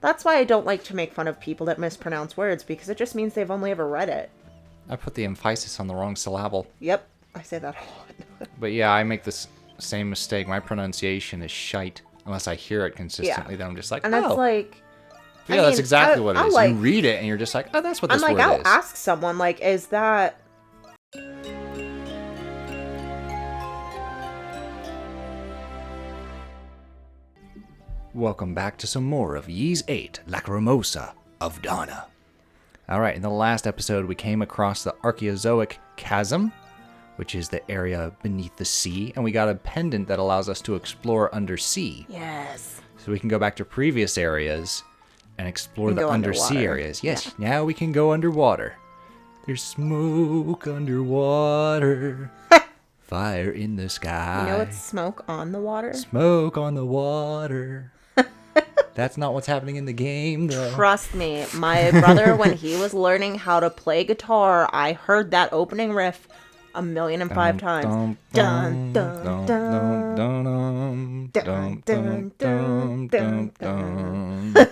That's why I don't like to make fun of people that mispronounce words, because it just means they've only ever read it. I put the emphasis on the wrong syllable. Yep, I say that a lot. But yeah, I make this same mistake. My pronunciation is shite. Unless I hear it consistently, then I'm just like, and it's like... Yeah, that's exactly what it is. You read it, and you're just like, oh, that's what this word is. I'll ask someone, like, is that... Welcome back to some more of VIII Lacrimosa of Donna. Alright, in the last episode, we came across the Archaeozoic Chasm, which is the area beneath the sea, and we got a pendant that allows us to explore undersea. Yes. So we can go back to previous areas and explore the undersea areas. Yes, yeah. Now we can go underwater. There's smoke underwater. Fire in the sky. You know it's smoke on the water? Smoke on the water. That's not what's happening in the game, though. Trust me, my brother, when he was learning how to play guitar, I heard that opening riff 1,000,005 times. Dun, dun, dun, dun, dun, dun, dun, dun, dun.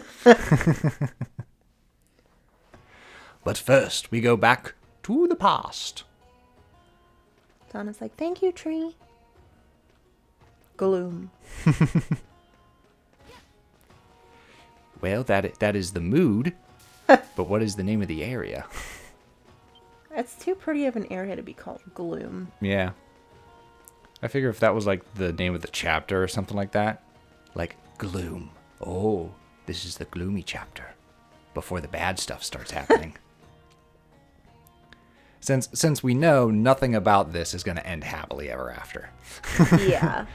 But first, we go back to the past. Donna's like, thank you, tree. Gloom. Well, that is the mood. But what is the name of the area? It's too pretty of an area to be called Gloom. Yeah. I figure if that was like the name of the chapter or something like that. Like, Gloom. Oh, this is the gloomy chapter. Before the bad stuff starts happening. Since we know nothing about this is going to end happily ever after. Yeah.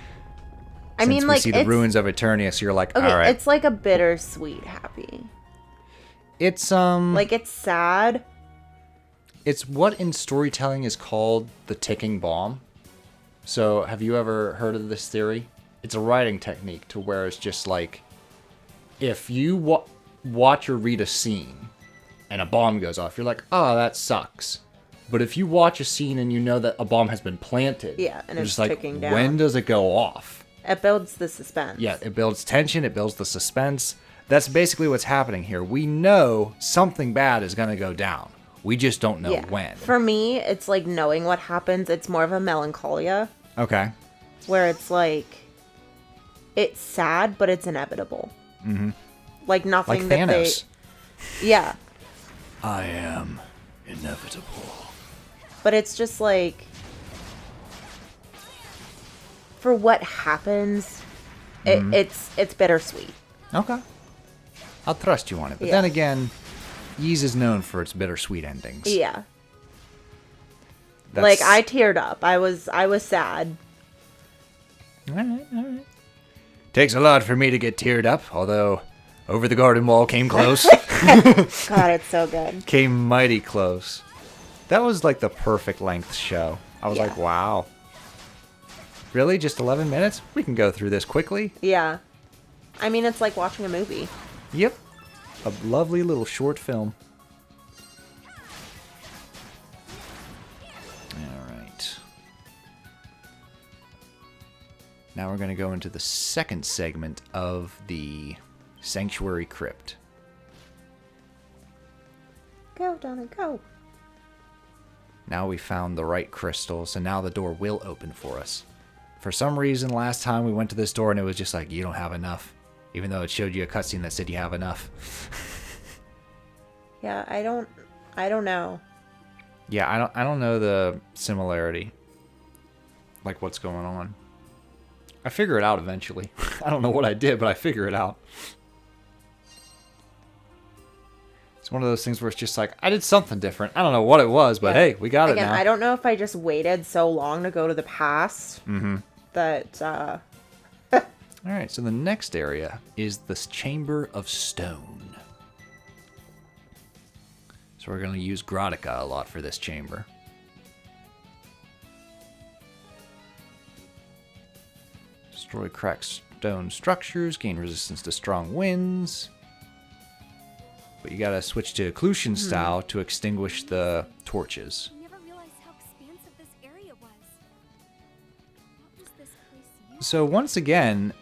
I Since mean, we like, see the ruins of Eternius, you're like, okay, all right. It's like a bittersweet happy. It's, like, it's sad. It's what in storytelling is called the ticking bomb. So, have you ever heard of this theory? It's a writing technique to where it's just like, if you watch or read a scene and a bomb goes off, you're like, oh, that sucks. But if you watch a scene and you know that a bomb has been planted, yeah, and it's just like, ticking down. When does it go off? It builds the suspense. Yeah, it builds tension, it builds the suspense. That's basically what's happening here. We know something bad is going to go down. We just don't know when. For me, it's like knowing what happens. It's more of a melancholia. Okay. Where it's like, it's sad, but it's inevitable. Mm-hmm. Like nothing like that Thanos. Yeah. I am inevitable. But it's just like, for what happens, it's bittersweet. Okay. I'll trust you on it. But then again, Ys is known for its bittersweet endings. Yeah. Like, I teared up. I was sad. Alright. Takes a lot for me to get teared up, although Over the Garden Wall came close. God, it's so good. Came mighty close. That was like the perfect length show. I was like, wow. Really? Just 11 minutes? We can go through this quickly. Yeah. I mean, it's like watching a movie. Yep. A lovely little short film. Alright. Now we're going to go into the second segment of the Sanctuary Crypt. Go, Donna, go. Now we found the right crystals, and now the door will open for us. For some reason, last time we went to this door and it was just like, you don't have enough. Even though it showed you a cutscene that said you have enough. Yeah, I don't know. Yeah, I don't know the similarity. Like what's going on. I figure it out eventually. I don't know what I did, but I figure it out. It's one of those things where it's just like, I did something different. I don't know what it was, but hey, we got it now. I don't know if I just waited so long to go to the past that, Alright, so the next area is this Chamber of Stone. So we're going to use Grottica a lot for this chamber. Destroy cracked stone structures, gain resistance to strong winds. But you gotta switch to Clutian style to extinguish the torches. I never realized how expansive this area was. What was this place used So once again,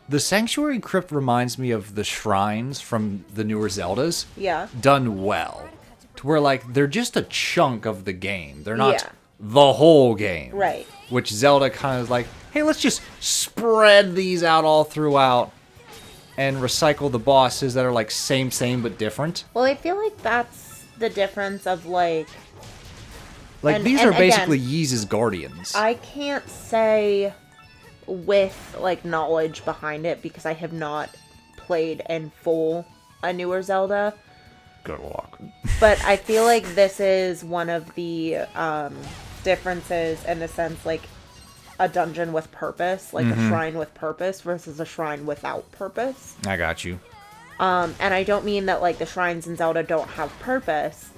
The Sanctuary Crypt reminds me of the shrines from the newer Zeldas. Yeah. Done well. To where, like, they're just a chunk of the game. They're not Yeah. the whole game. Right. Which Zelda kind of is like, hey, let's just spread these out all throughout and recycle the bosses that are, like, same, but different. Well, I feel like that's the difference of, like... Like, these and are basically again, Ys' guardians. I can't say with, like, knowledge behind it because I have not played in full a newer Zelda. Good luck. But I feel like this is one of the differences in the sense, like, a dungeon with purpose, like a shrine with purpose versus a shrine without purpose. I got you. And I don't mean that, like, the shrines in Zelda don't have purpose,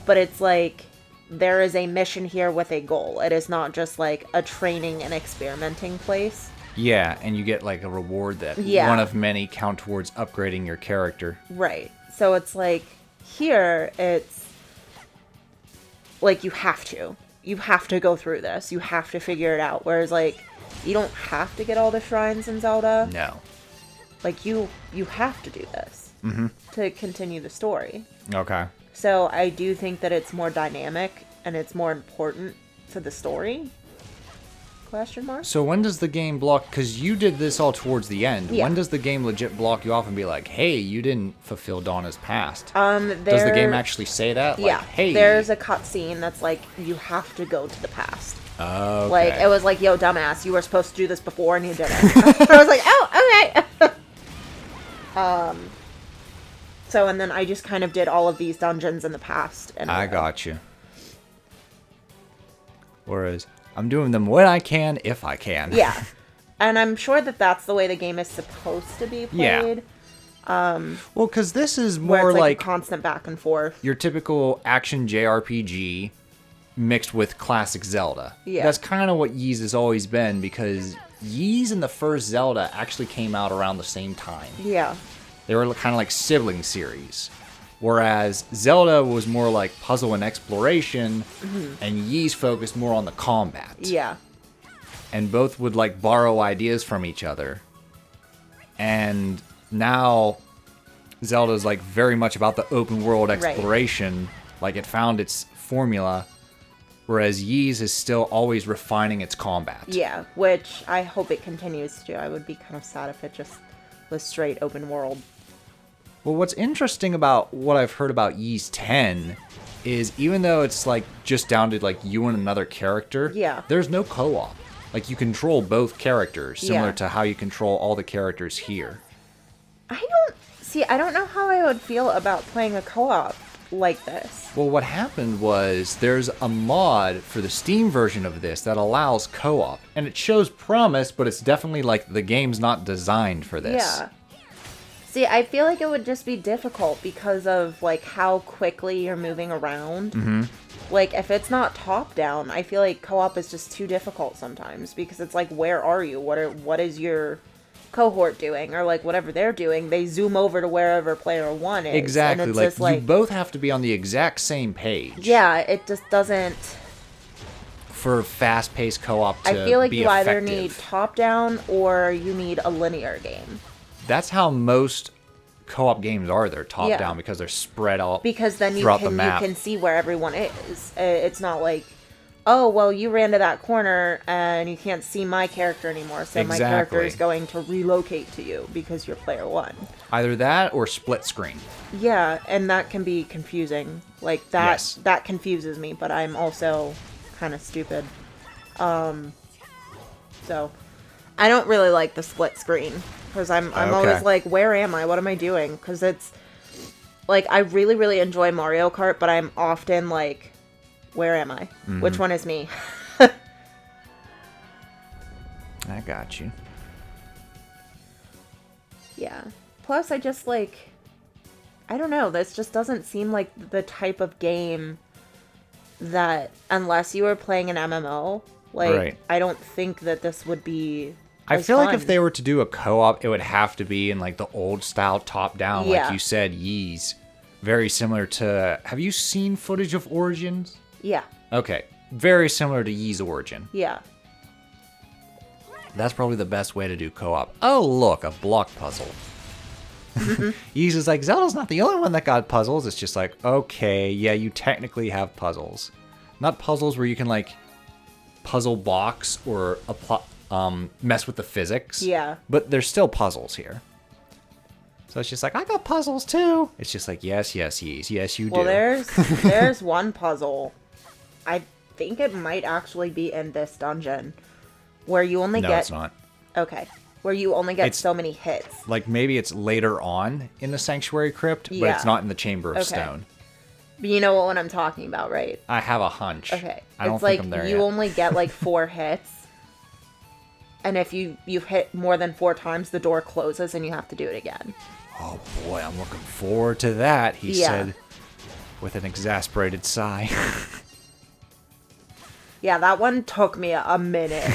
but it's like there is a mission here with a goal. It is not just, like, a training and experimenting place. Yeah, and you get, like, a reward that one of many count towards upgrading your character. Right. So it's like, here, it's like you have to. You have to go through this. You have to figure it out. Whereas, like, you don't have to get all the shrines in Zelda. No. Like, you have to do this to continue the story. Okay. So I do think that it's more dynamic and it's more important to the story. Question mark? So when does the game block? Because you did this all towards the end. Yeah. When does the game legit block you off and be like, "Hey, you didn't fulfill Donna's past"? Does Does the game actually say that? Like, Yeah. Hey. There's a cutscene that's like, you have to go to the past. Okay. Like, it was like, yo, dumbass, you were supposed to do this before and you didn't. I was like, oh, okay. So, and then I just kind of did all of these dungeons in the past. And I got you. Whereas I'm doing them when I can, if I can. Yeah. And I'm sure that that's the way the game is supposed to be played. Yeah. Well, because this is Where more it's like like a constant back and forth. your typical action JRPG mixed with classic Zelda. Yeah. That's kind of what Ys has always been, because Ys and the first Zelda actually came out around the same time. Yeah. They were kind of like sibling series. Whereas Zelda was more like puzzle and exploration, and Ys focused more on the combat. Yeah. And both would like borrow ideas from each other. And now Zelda's like very much about the open world exploration. Like, it found its formula. Whereas Ys is still always refining its combat. Yeah, which I hope it continues to do. I would be kind of sad if it just was straight open world. Well, what's interesting about what I've heard about Ys 10 is, even though it's like just down to like you and another character, there's no co-op. Like, you control both characters, similar to how you control all the characters here. I don't know how I would feel about playing a co-op like this. Well, what happened was there's a mod for the Steam version of this that allows co-op, and it shows promise, but it's definitely like the game's not designed for this. Yeah. See, I feel like it would just be difficult because of like how quickly you're moving around. Like, if it's not top down, I feel like co-op is just too difficult sometimes, because it's like, where are you? What is your cohort doing? Or like whatever they're doing, they zoom over to wherever player one is. Exactly. And it's Like, just like, you both have to be on the exact same page. yeah, it just doesn't. For fast-paced co-op to I feel like be you either effective. need top down or you need a linear game. That's how most co-op games are. They're top down because they're spread out Because then you throughout the map. can see where everyone is. It's not like, oh, well, you ran to that corner and you can't see my character anymore, so my character is going to relocate to you because you're player one. Either that or split screen. Yeah, and that can be confusing. Like, that confuses me, but I'm also kind of stupid. So I don't really like the split screen, because I'm always like, where am I? What am I doing? Because it's like, I really, really enjoy Mario Kart, but I'm often like, where am I? Which one is me? I got you. Yeah. Plus, I just like, I don't know, this just doesn't seem like the type of game that, unless you were playing an MMO, like, I don't think that this would be I as feel like fun. if they were to do a co-op, it would have to be in like the old style top down, like you said, Ys. Very similar to, have you seen footage of Origins? Yeah. Okay. Very similar to Ys Origin. Yeah. That's probably the best way to do co-op. Oh, look, a block puzzle. He's just like, Zelda's not the only one that got puzzles. It's just like, okay, yeah, you technically have puzzles. Not puzzles where you can, like, puzzle box or mess with the physics. Yeah. But there's still puzzles here. So it's just like, I got puzzles too. It's just like, yes, yes, yes, you do. Well, there's one puzzle. I think it might actually be in this dungeon. Where you only get... No, it's not. Okay. Where you only get so many hits. Like, maybe it's later on in the Sanctuary Crypt, but it's not in the Chamber of Stone. But you know what I'm talking about, right? I have a hunch. Okay. I don't it's think like I'm there you yet. only get like 4 hits. And if you hit more than 4 times, the door closes and you have to do it again. Oh boy, I'm looking forward to that, he said with an exasperated sigh. Yeah, that one took me a minute.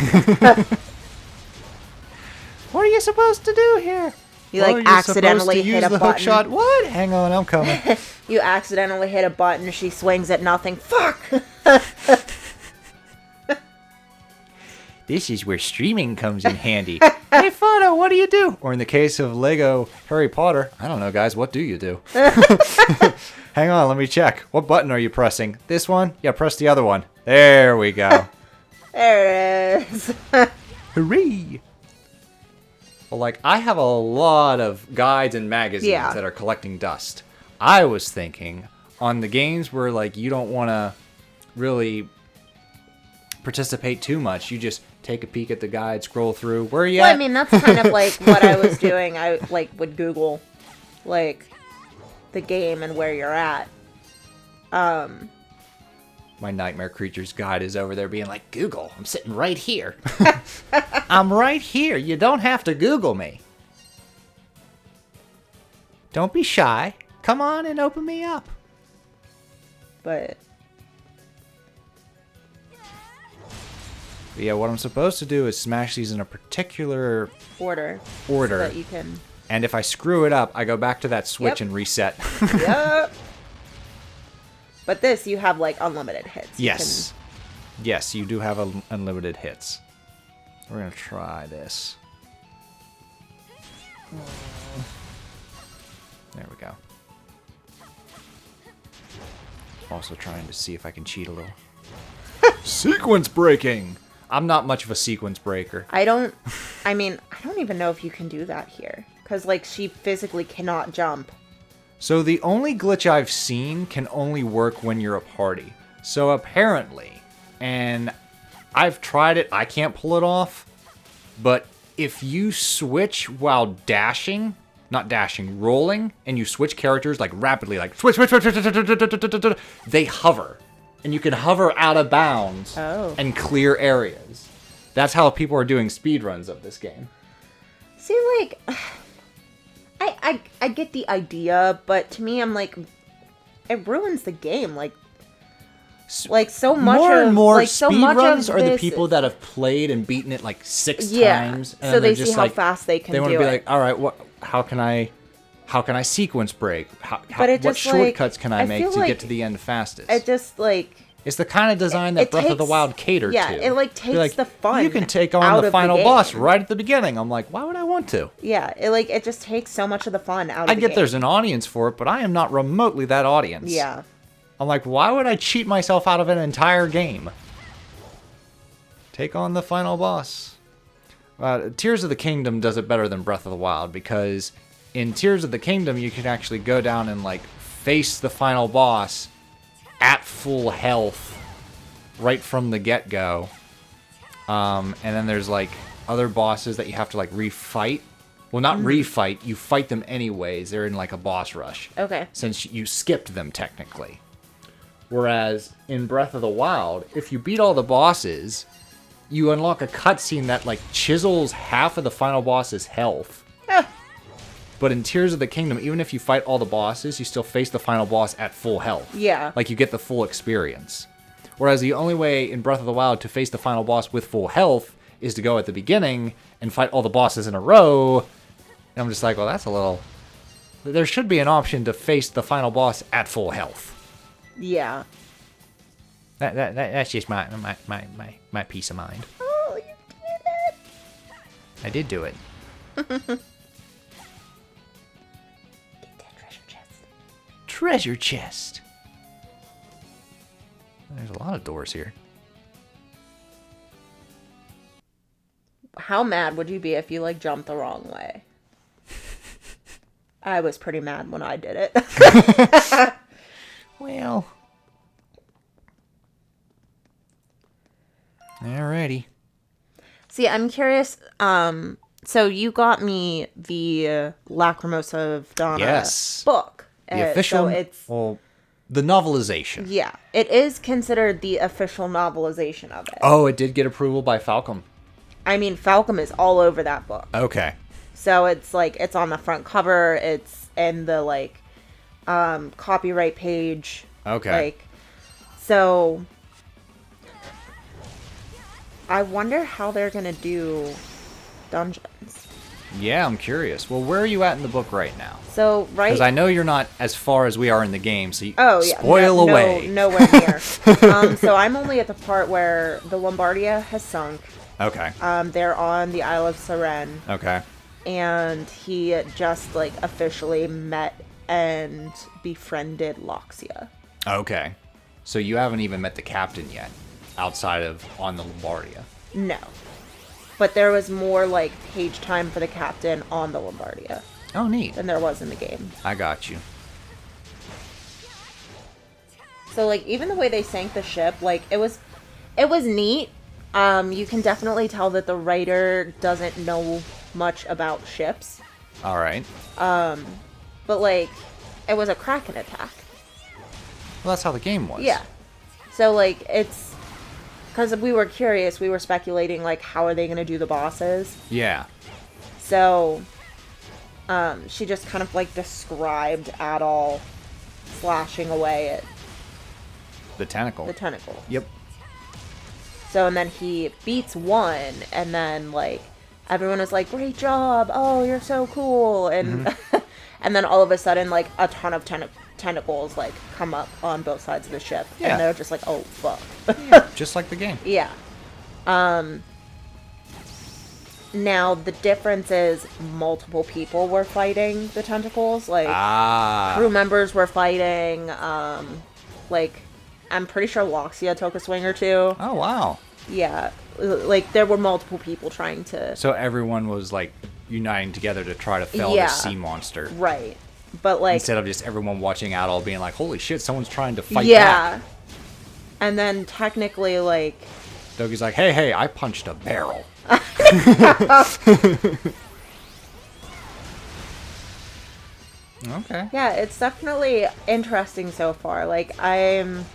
What are you supposed to do here? You like accidentally hit a the button. Hook shot. What? Hang on, I'm coming. You accidentally hit a button, she swings at nothing. Fuck! This is where streaming comes in handy. Hey, Fano, what do you do? Or in the case of Lego Harry Potter, I don't know, guys, what do you do? Hang on, let me check. What button are you pressing? This one? Yeah, press the other one. There we go. There it is. Hooray! Well, like, I have a lot of guides and magazines that are collecting dust. I was thinking on the games where, like, you don't want to really participate too much. You just take a peek at the guide, scroll through. Where are you at? I mean, that's kind of like what I was doing. I, like, would Google, like, the game and where you're at. My Nightmare Creatures guide is over there being like, Google, I'm sitting right here. I'm right here. You don't have to Google me. Don't be shy. Come on and open me up. But yeah, what I'm supposed to do is smash these in a particular order. So that you can... And if I screw it up, I go back to that switch and reset. Yep. But this, you have, like, unlimited hits. Yes. Yes, you do have unlimited hits. We're going to try this. There we go. Also trying to see if I can cheat a little. Sequence breaking! I'm not much of a sequence breaker. I don't even know if you can do that here. Because, like, she physically cannot jump. So the only glitch I've seen can only work when you're a party. So apparently, and I've tried it, I can't pull it off, but if you switch while dashing, not dashing, rolling, and you switch characters like rapidly, like switch, they hover. And you can hover out of bounds and clear areas. That's how people are doing speedruns of this game. See, like... I get the idea, but to me, I'm like, it ruins the game. Like so much more and more like, so much speedruns of are the this people that have played and beaten it like 6 times. And so they just see how like, fast they can do it. They want to be like, all right, how can I sequence break? What shortcuts can I make to get to the end fastest? It just like... It's the kind of design that Breath of the Wild catered to. Yeah, it like takes the fun. You can take on the final boss right at the beginning. I'm like, why would I want to? Yeah, it just takes so much of the fun out of the game. I get there's an audience for it, but I am not remotely that audience. Yeah. I'm like, why would I cheat myself out of an entire game? Take on the final boss. Tears of the Kingdom does it better than Breath of the Wild because in Tears of the Kingdom you can actually go down and like face the final boss at full health right from the get-go. And then there's like other bosses that you have to like refight. Well, not refight, you fight them anyways. They're in like a boss rush. Okay. Since you skipped them technically. Whereas in Breath of the Wild, if you beat all the bosses, you unlock a cutscene that like chisels half of the final boss's health. But in Tears of the Kingdom, even if you fight all the bosses, you still face the final boss at full health. Yeah. Like, you get the full experience. Whereas the only way in Breath of the Wild to face the final boss with full health is to go at the beginning and fight all the bosses in a row. And I'm just like, well, that's a little... There should be an option to face the final boss at full health. Yeah. That's just my peace of mind. Oh, you did it! I did do it. Get that treasure chest. Treasure chest. There's a lot of doors here. How mad would you be if you, like, jumped the wrong way? I was pretty mad when I did it. Well. Alrighty. See, I'm curious. So you got me the Lacrimosa of Donna Yes. book. The official. So it's Well, the novelization. yeah, it is considered the official novelization of it. Oh, it did get approval by Falcom. I mean, Falcom is all over that book. Okay. So it's like it's on the front cover. It's in the like copyright page. Okay. Like, so I wonder how they're gonna do dungeons. Yeah, I'm curious. Well, where are you at in the book right now? So right. Because I know you're not as far as we are in the game, so you Oh yeah. spoil away. Nowhere near. So I'm only at the part where the Lombardia has sunk. Okay. They're on the Isle of Seren, Okay. and he just like officially met and befriended Loxia. Okay. So you haven't even met the captain yet, outside of on the Lombardia. No. But there was more like page time for the captain on the Lombardia Oh, neat. than there was in the game. I got you. So like even the way they sank the ship, like it was neat. You can definitely tell that the writer doesn't know much about ships. All right. But like it was a Kraken attack. Well, that's how the game was. Yeah. So like it's because we were curious, we were speculating like how are they going to do the bosses. Yeah. So she just kind of like described Adol slashing away at The tentacle. the tentacle. Yep. So and then he beats one, and then like everyone was like, "Great job! Oh, you're so cool!" And and then all of a sudden, like a ton of tentacles like come up on both sides of the ship, Yeah. and they're just like, "Oh fuck!" Just like the game. Yeah. Now the difference is multiple people were fighting the tentacles. Like crew members were fighting. Like I'm pretty sure Loxia took a swing or two. Oh, wow. Yeah. Like there were multiple people trying to. So everyone was like uniting together to try to fell Yeah. this sea monster. Right. But like. Instead of just everyone watching out all being like, holy shit, someone's trying to fight Yeah. back. And then technically like. Dougie's like, hey, I punched a barrel. Okay. Yeah, it's definitely interesting so far. Like I'm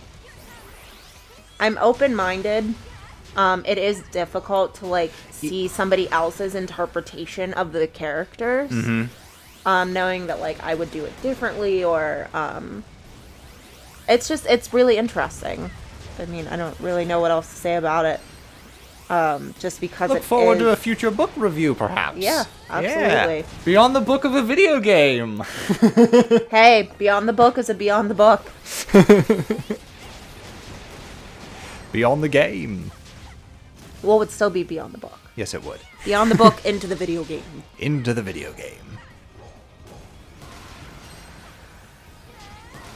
open-minded. It is difficult to like see somebody else's interpretation of the characters. Knowing that like I would do it differently or it's really interesting. I mean, I don't really know what else to say about it. Just because Look it forward is... to a future book review, perhaps. Yeah, absolutely. Yeah. Beyond the book of a video game. Hey, Beyond the Book is a Beyond the Book. Beyond the game. Well, it would still be Beyond the Book. Yes, it would. Beyond the Book into the video game. Into the video game.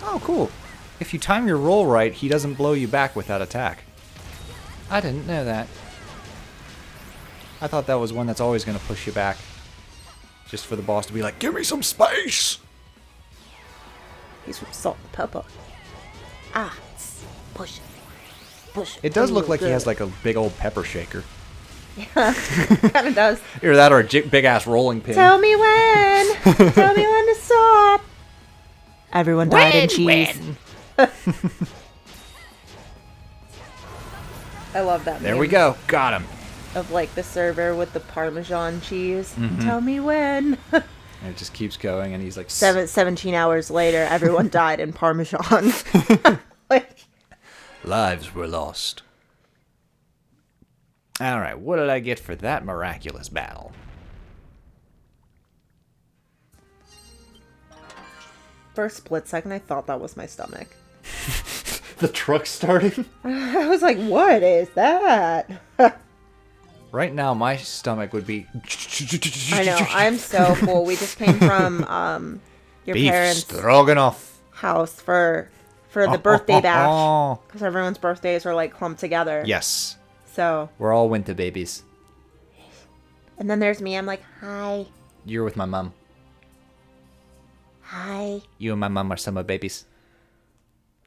Oh, cool. If you time your roll right, he doesn't blow you back with that attack. I didn't know that. I thought that was one that's always going to push you back. Just for the boss to be like, give me some space! He's from Salt and Pepper. Push it. Push it. It does look like he Good. has like a big old pepper shaker. Kind of does. Either that or a big ass rolling pin. Tell me when. Tell me when to stop. Everyone died in cheese. I love that. There meme we go. Got him. Of like the server with the Parmesan cheese. Tell me when. And it just keeps going, and he's like... 17 hours later, everyone died in Parmesan. Like, Lives were lost. Alright, what did I get for that miraculous battle? for a split second, I thought that was my stomach. The truck starting? I was like, what is that? Right now, my stomach would be... I know. I'm so full. We just came from your Beef parents' stroganoff. house for the birthday bash because everyone's birthdays are like clumped together. Yes. So. We're all winter babies. And then there's me. I'm like, hi. You're with my mom. Hi. You and my mom are summer babies.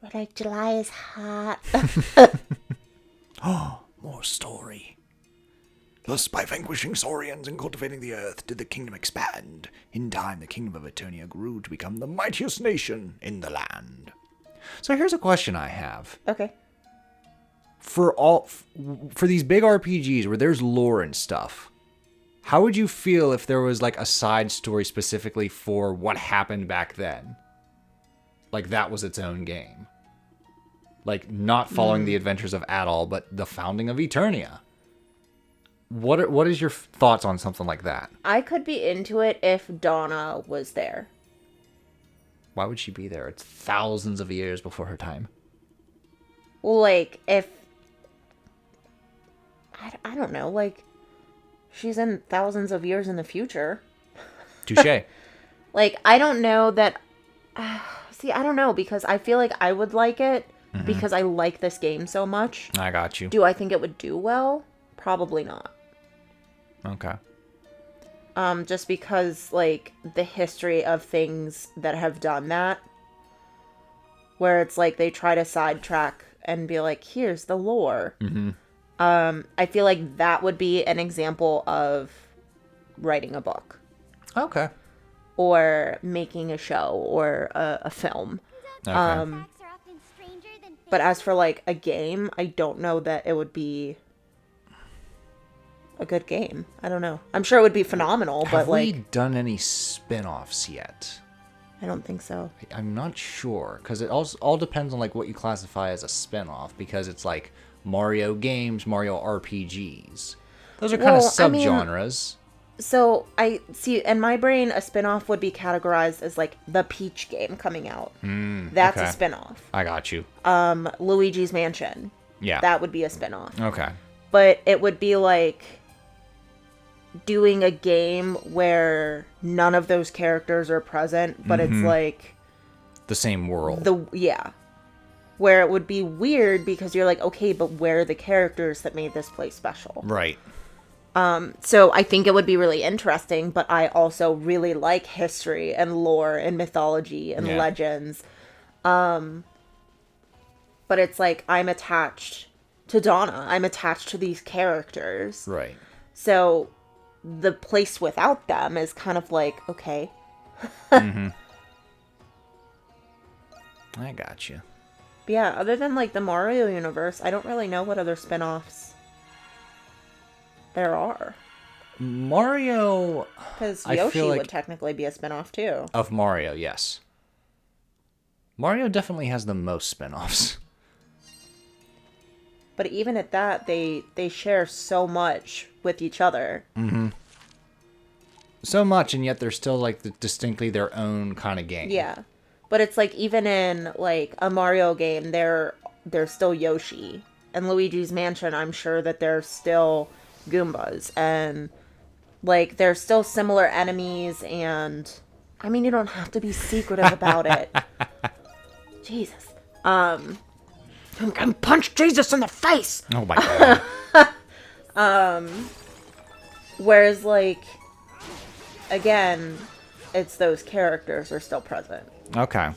But like July is hot. More story. Thus, by vanquishing Saurians and cultivating the earth, did the kingdom expand. In time, the kingdom of Eternia grew to become the mightiest nation in the land. So here's a question I have. Okay. For these big RPGs where there's lore and stuff, how would you feel if there was like a side story specifically for what happened back then? Like that was its own game. Like not following the adventures of Adol, but the founding of Eternia. What is your thoughts on something like that? I could be into it if Donna was there. Why would she be there? It's thousands of years before her time. Well, like, if... I don't know, like, she's in thousands of years in the future. Touche. Like, I don't know that... see, I don't know, because I feel like I would like it because I like this game so much. I got you. Do I think it would do well? Probably not. Okay. Just because, like, the history of things that have done that, where it's like they try to sidetrack and be like, here's the lore. I feel like that would be an example of writing a book. Okay. Or making a show or a film. Okay. But as for, like, a game, I don't know that it would be a good game. I don't know. I'm sure it would be phenomenal, but, like... Have we done any spin-offs yet? I don't think so. I'm not sure, because it all depends on, like, what you classify as a spin-off, because it's, like, Mario games, Mario RPGs. Those are kind of subgenres. So, I see, in my brain, a spin-off would be categorized as, like, the Peach game coming out. That's okay. a spin-off. I got you. Luigi's Mansion. Yeah. That would be a spin-off. Okay. But it would be, like, doing a game where none of those characters are present, but it's, like... The same world. Yeah. Where it would be weird because you're like, okay, but where are the characters that made this place special? Right. So I think it would be really interesting, but I also really like history and lore and mythology and legends. But it's like I'm attached to Donna. I'm attached to these characters. Right. So the place without them is kind of like, okay. I got you. But yeah, other than like the Mario universe, I don't really know what other spin-offs there are. Mario... Because Yoshi would technically be a spin-off too. Of Mario, yes. Mario definitely has the most spin-offs. But even at that, they share so much with each other. So much, and yet they're still like distinctly their own kind of game. Yeah. But it's like even in like a Mario game, they're still Yoshi. And Luigi's Mansion, I'm sure that there's still Goombas. And like there's still similar enemies, and I mean, you don't have to be secretive about it. Jesus. I'm gonna punch Jesus in the face. Oh my god. Whereas like again, it's those characters are still present. Okay.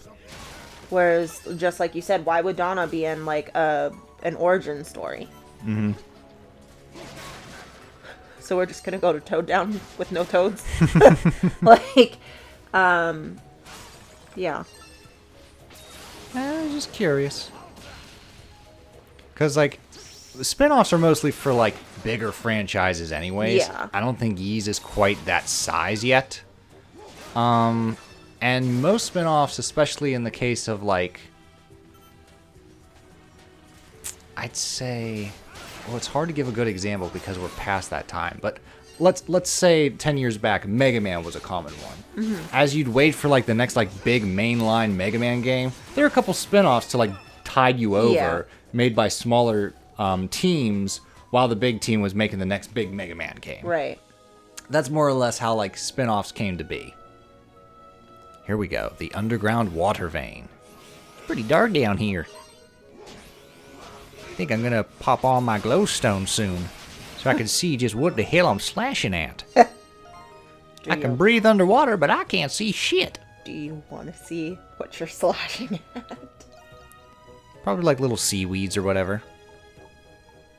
Whereas, just like you said, why would Donna be in, like, an origin story? So we're just gonna go to Toad Down with no toads? Like, yeah. I was just curious. Because, like, the spin-offs are mostly for, like, bigger franchises anyways. Yeah. I don't think Ys is quite that size yet. And most spin-offs, especially in the case of, like, I'd say, well, it's hard to give a good example because we're past that time, but let's say 10 years back, Mega Man was a common one. As you'd wait for, like, the next, like, big mainline Mega Man game, there are a couple spin-offs to, like, tide you over, made by smaller teams, while the big team was making the next big Mega Man game. Right. That's more or less how, like, spin-offs came to be. Here we go. The underground water vein. It's pretty dark down here. I think I'm gonna pop on my glowstone soon, so I can see just what the hell I'm slashing at. I can breathe underwater, but I can't see shit. Do you want to see what you're slashing at? Probably like little seaweeds or whatever.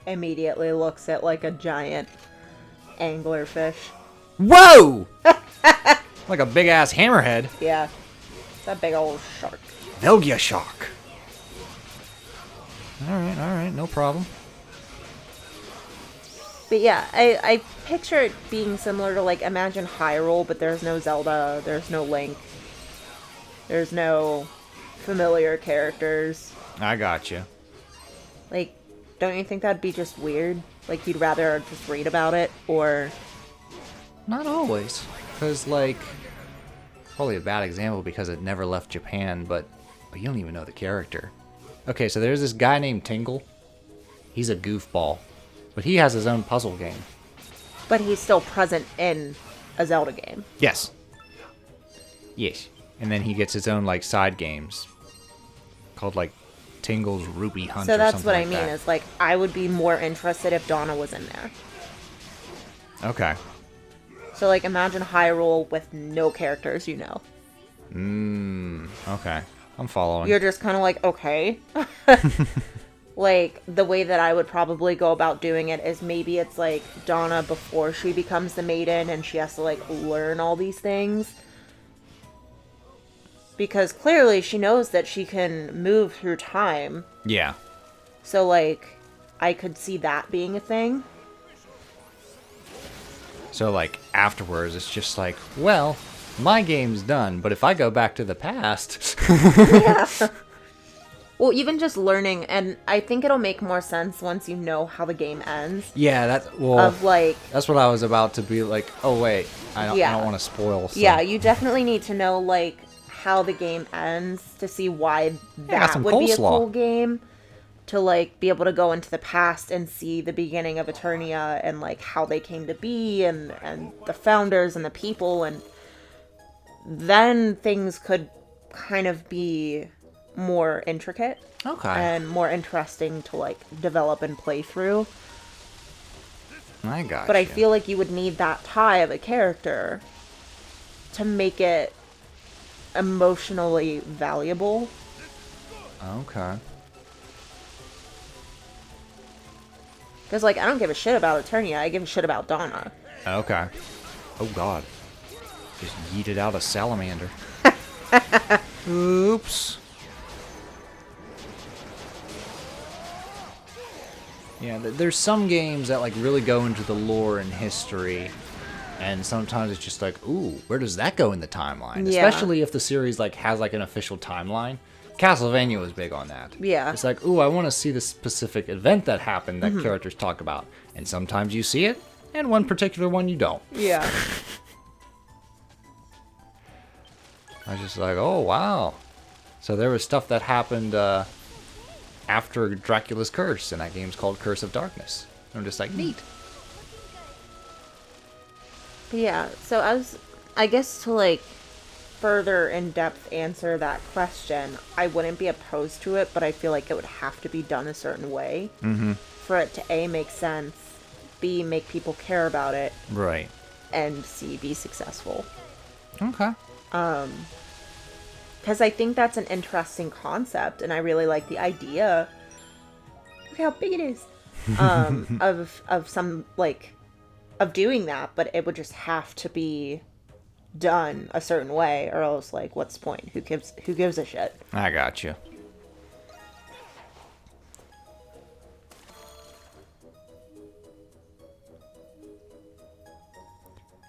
Immediately looks at like a giant anglerfish. Whoa! Like a big-ass hammerhead. Yeah. That big old shark. Velgia shark. Alright, no problem. But yeah, I picture it being similar to, like, imagine Hyrule, but there's no Zelda, there's no Link, there's no familiar characters. I gotcha. Like, don't you think that'd be just weird? Like, you'd rather just read about it, or... Not always. Because, like, probably a bad example because it never left Japan, but you don't even know the character. Okay, so there's this guy named Tingle. He's a goofball. But he has his own puzzle game. But he's still present in a Zelda game. Yes. Yes. And then he gets his own, like, side games. Called, like, Tingle's Rupee Hunt So or that's something what like I mean, that. is, like, I would be more interested if Donna was in there. Okay. So, like, imagine Hyrule with no characters, you know. Okay. I'm following. You're just kind of like, okay. Like, the way that I would probably go about doing it is maybe it's, like, Donna before she becomes the maiden and she has to, like, learn all these things. Because clearly she knows that she can move through time. Yeah. So, like, I could see that being a thing. So, like, afterwards, it's just like, well, my game's done, but if I go back to the past... Yeah. Well, even just learning, and I think it'll make more sense once you know how the game ends. Yeah, Of, like... That's what I was about to be like, oh, wait, I Yeah. don't want to spoil. So. Yeah, you definitely need to know, like, how the game ends to see why got that some would be a coleslaw. cool game. To, like, be able to go into the past and see the beginning of Eternia and, like, how they came to be and the founders and the people. And then things could kind of be more intricate. Okay. And more interesting to, like, develop and play through. I got But I feel like you would need that tie of a character to make it emotionally valuable. Okay. Because, like, I don't give a shit about Eternia. I give a shit about Donna. Okay. Oh, God. Just yeeted out a salamander. Oops. Yeah, there's some games that, like, really go into the lore and history, and sometimes it's just like, ooh, where does that go in the timeline? Yeah. Especially if the series, like, has, like, an official timeline. Castlevania was big on that. Yeah. It's like, ooh, I want to see the specific event that happened that characters talk about. And sometimes you see it, and one particular one you don't. Yeah. I was just like, oh, wow. So there was stuff that happened after Dracula's Curse, and that game's called Curse of Darkness. And I'm just like, neat. But yeah, so I guess to, like, further in-depth answer that question, I wouldn't be opposed to it, but I feel like it would have to be done a certain way for it to A, make sense, B, make people care about it, Right. and C, be successful. Okay. Because I think that's an interesting concept, and I really like the idea. Look how big it is. Of some, like, of doing that, but it would just have to be done a certain way, or else, like, what's the point? Who gives a shit? I got you.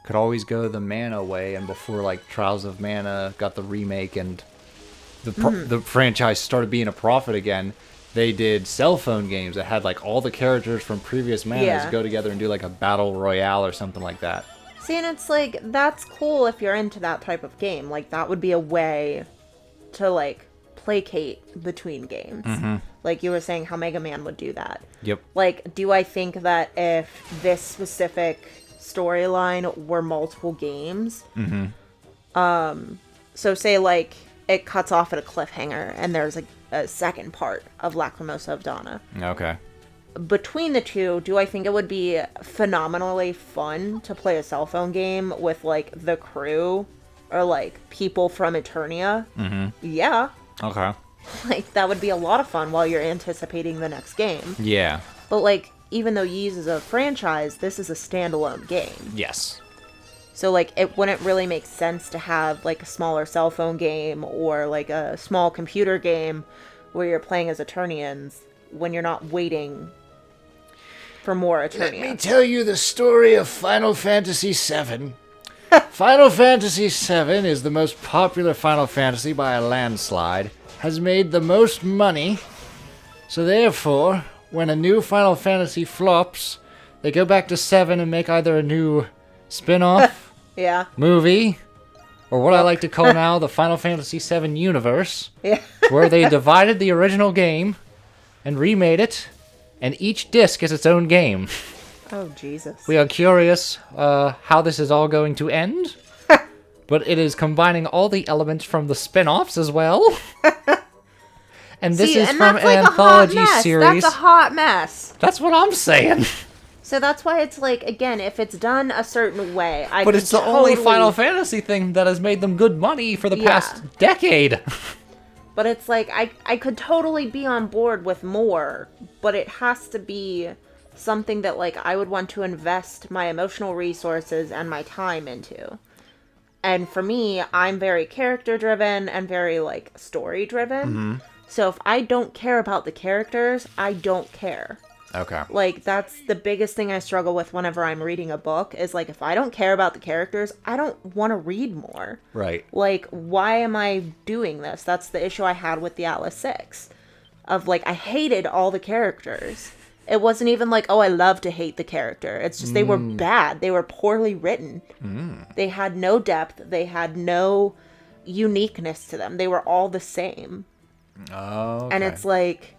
Could always go the Mana way, and before, like, Trials of Mana got the remake and the franchise started being a profit again, they did cell phone games that had, like, all the characters from previous Manas Yeah. go together and do, like, a battle royale or something like that. See, and it's like, that's cool if you're into that type of game. Like, that would be a way to, like, placate between games. Like you were saying how Mega Man would do that. Yep. Like, do I think that if this specific storyline were multiple games. So say like it cuts off at a cliffhanger and there's a second part of Lacrimosa of Donna. Okay. Between the two, do I think it would be phenomenally fun to play a cell phone game with like the crew or like people from Eternia? Yeah. Okay. Like that would be a lot of fun while you're anticipating the next game. Yeah. But like, even though Ys is a franchise, this is a standalone game. Yes. So like, it wouldn't really make sense to have like a smaller cell phone game or like a small computer game where you're playing as Eternians when you're not waiting for more Eternia. Let me tell you the story of Final Fantasy VII. Final Fantasy VII is the most popular Final Fantasy by a landslide, has made the most money, so therefore, when a new Final Fantasy flops, they go back to 7 and make either a new spin-off, Yeah. movie, or what I like to call now the Final Fantasy VII universe, Yeah. where they divided the original game and remade it, and each disc is its own game. Oh, Jesus. We are curious how this is all going to end, but it is combining all the elements from the spin-offs as well. And this is and from that's an like anthology a hot mess. series. That's a hot mess. That's what I'm saying. So that's why it's like, again, if it's done a certain way, But it's the only Final Fantasy thing that has made them good money for the past decade. But it's like, I could totally be on board with more, but it has to be something that, like, I would want to invest my emotional resources and my time into. And for me, I'm very character-driven and very, like, story-driven. So if I don't care about the characters, I don't care. Okay. Like, that's the biggest thing I struggle with whenever I'm reading a book, is, like, if I don't care about the characters, I don't want to read more. Right. Like, why am I doing this? That's the issue I had with the Atlas 6. Of, like, I hated all the characters. It wasn't even like, oh, I love to hate the character. It's just they were bad. They were poorly written. They had no depth. They had no uniqueness to them. They were all the same. Oh, okay. And it's like,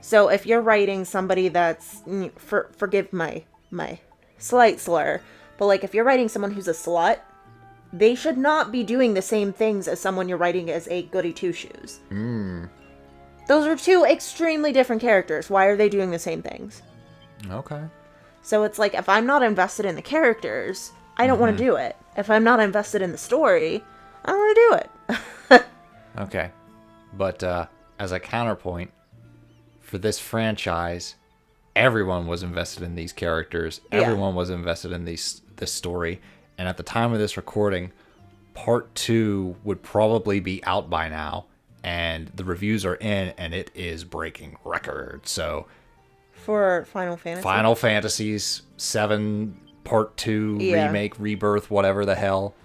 so if you're writing somebody that's, forgive my slight slur, but like if you're writing someone who's a slut, they should not be doing the same things as someone you're writing as a goody two-shoes. Those are two extremely different characters. Why are they doing the same things? Okay. So it's like, if I'm not invested in the characters, I don't want to do it. If I'm not invested in the story, I don't want to do it. Okay. But as a counterpoint, for this franchise, everyone was invested in these characters. Yeah. Everyone was invested in this story. And at the time of this recording, Part 2 would probably be out by now. And the reviews are in, and it is breaking records. So, For Final Fantasy? Final Fantasies 7 Part 2 remake, rebirth, whatever the hell.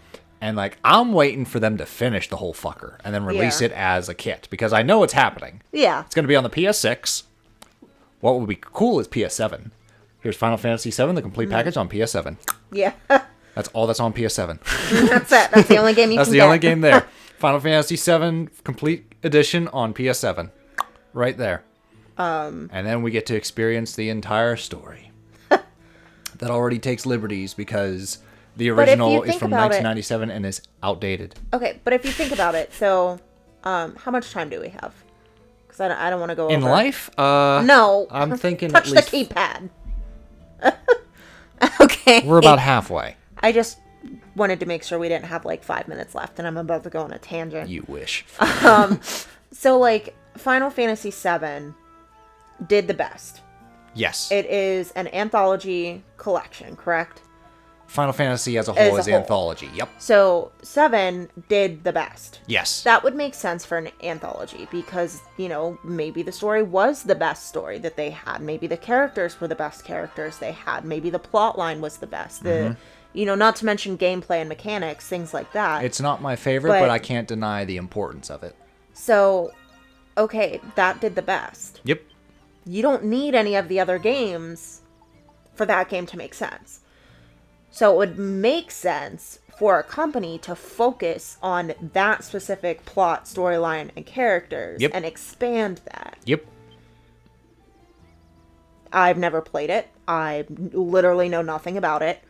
And like, I'm waiting for them to finish the whole fucker and then release it as a kit, because I know it's happening. Yeah. It's going to be on the PS6. What would be cool is PS7. Here's Final Fantasy 7, the complete package on PS7. Yeah. That's all that's on PS7. That's it. That's the only game you That's can the get. only game there. Final Fantasy 7 complete edition on PS7. Right there. And then we get to experience the entire story. That already takes liberties because the original is from 1997 and is outdated. Okay, but if you think about it, so how much time do we have? Because I don't want to go over. In life? No. I'm thinking Touch at least... the keypad. Okay. We're about halfway. I just wanted to make sure we didn't have like 5 minutes left, and I'm about to go on a tangent. You wish. So like Final Fantasy VII did the best. Yes. It is an anthology collection, correct? Final Fantasy as a whole is anthology. Yep. So 7 did the best. Yes. That would make sense for an anthology because, you know, maybe the story was the best story that they had. Maybe the characters were the best characters they had. Maybe the plot line was the best. You know, not to mention gameplay and mechanics, things like that. It's not my favorite, but I can't deny the importance of it. So, okay, that did the best. Yep. You don't need any of the other games for that game to make sense. So it would make sense for a company to focus on that specific plot, storyline, and characters and expand that. Yep. I've never played it. I literally know nothing about it.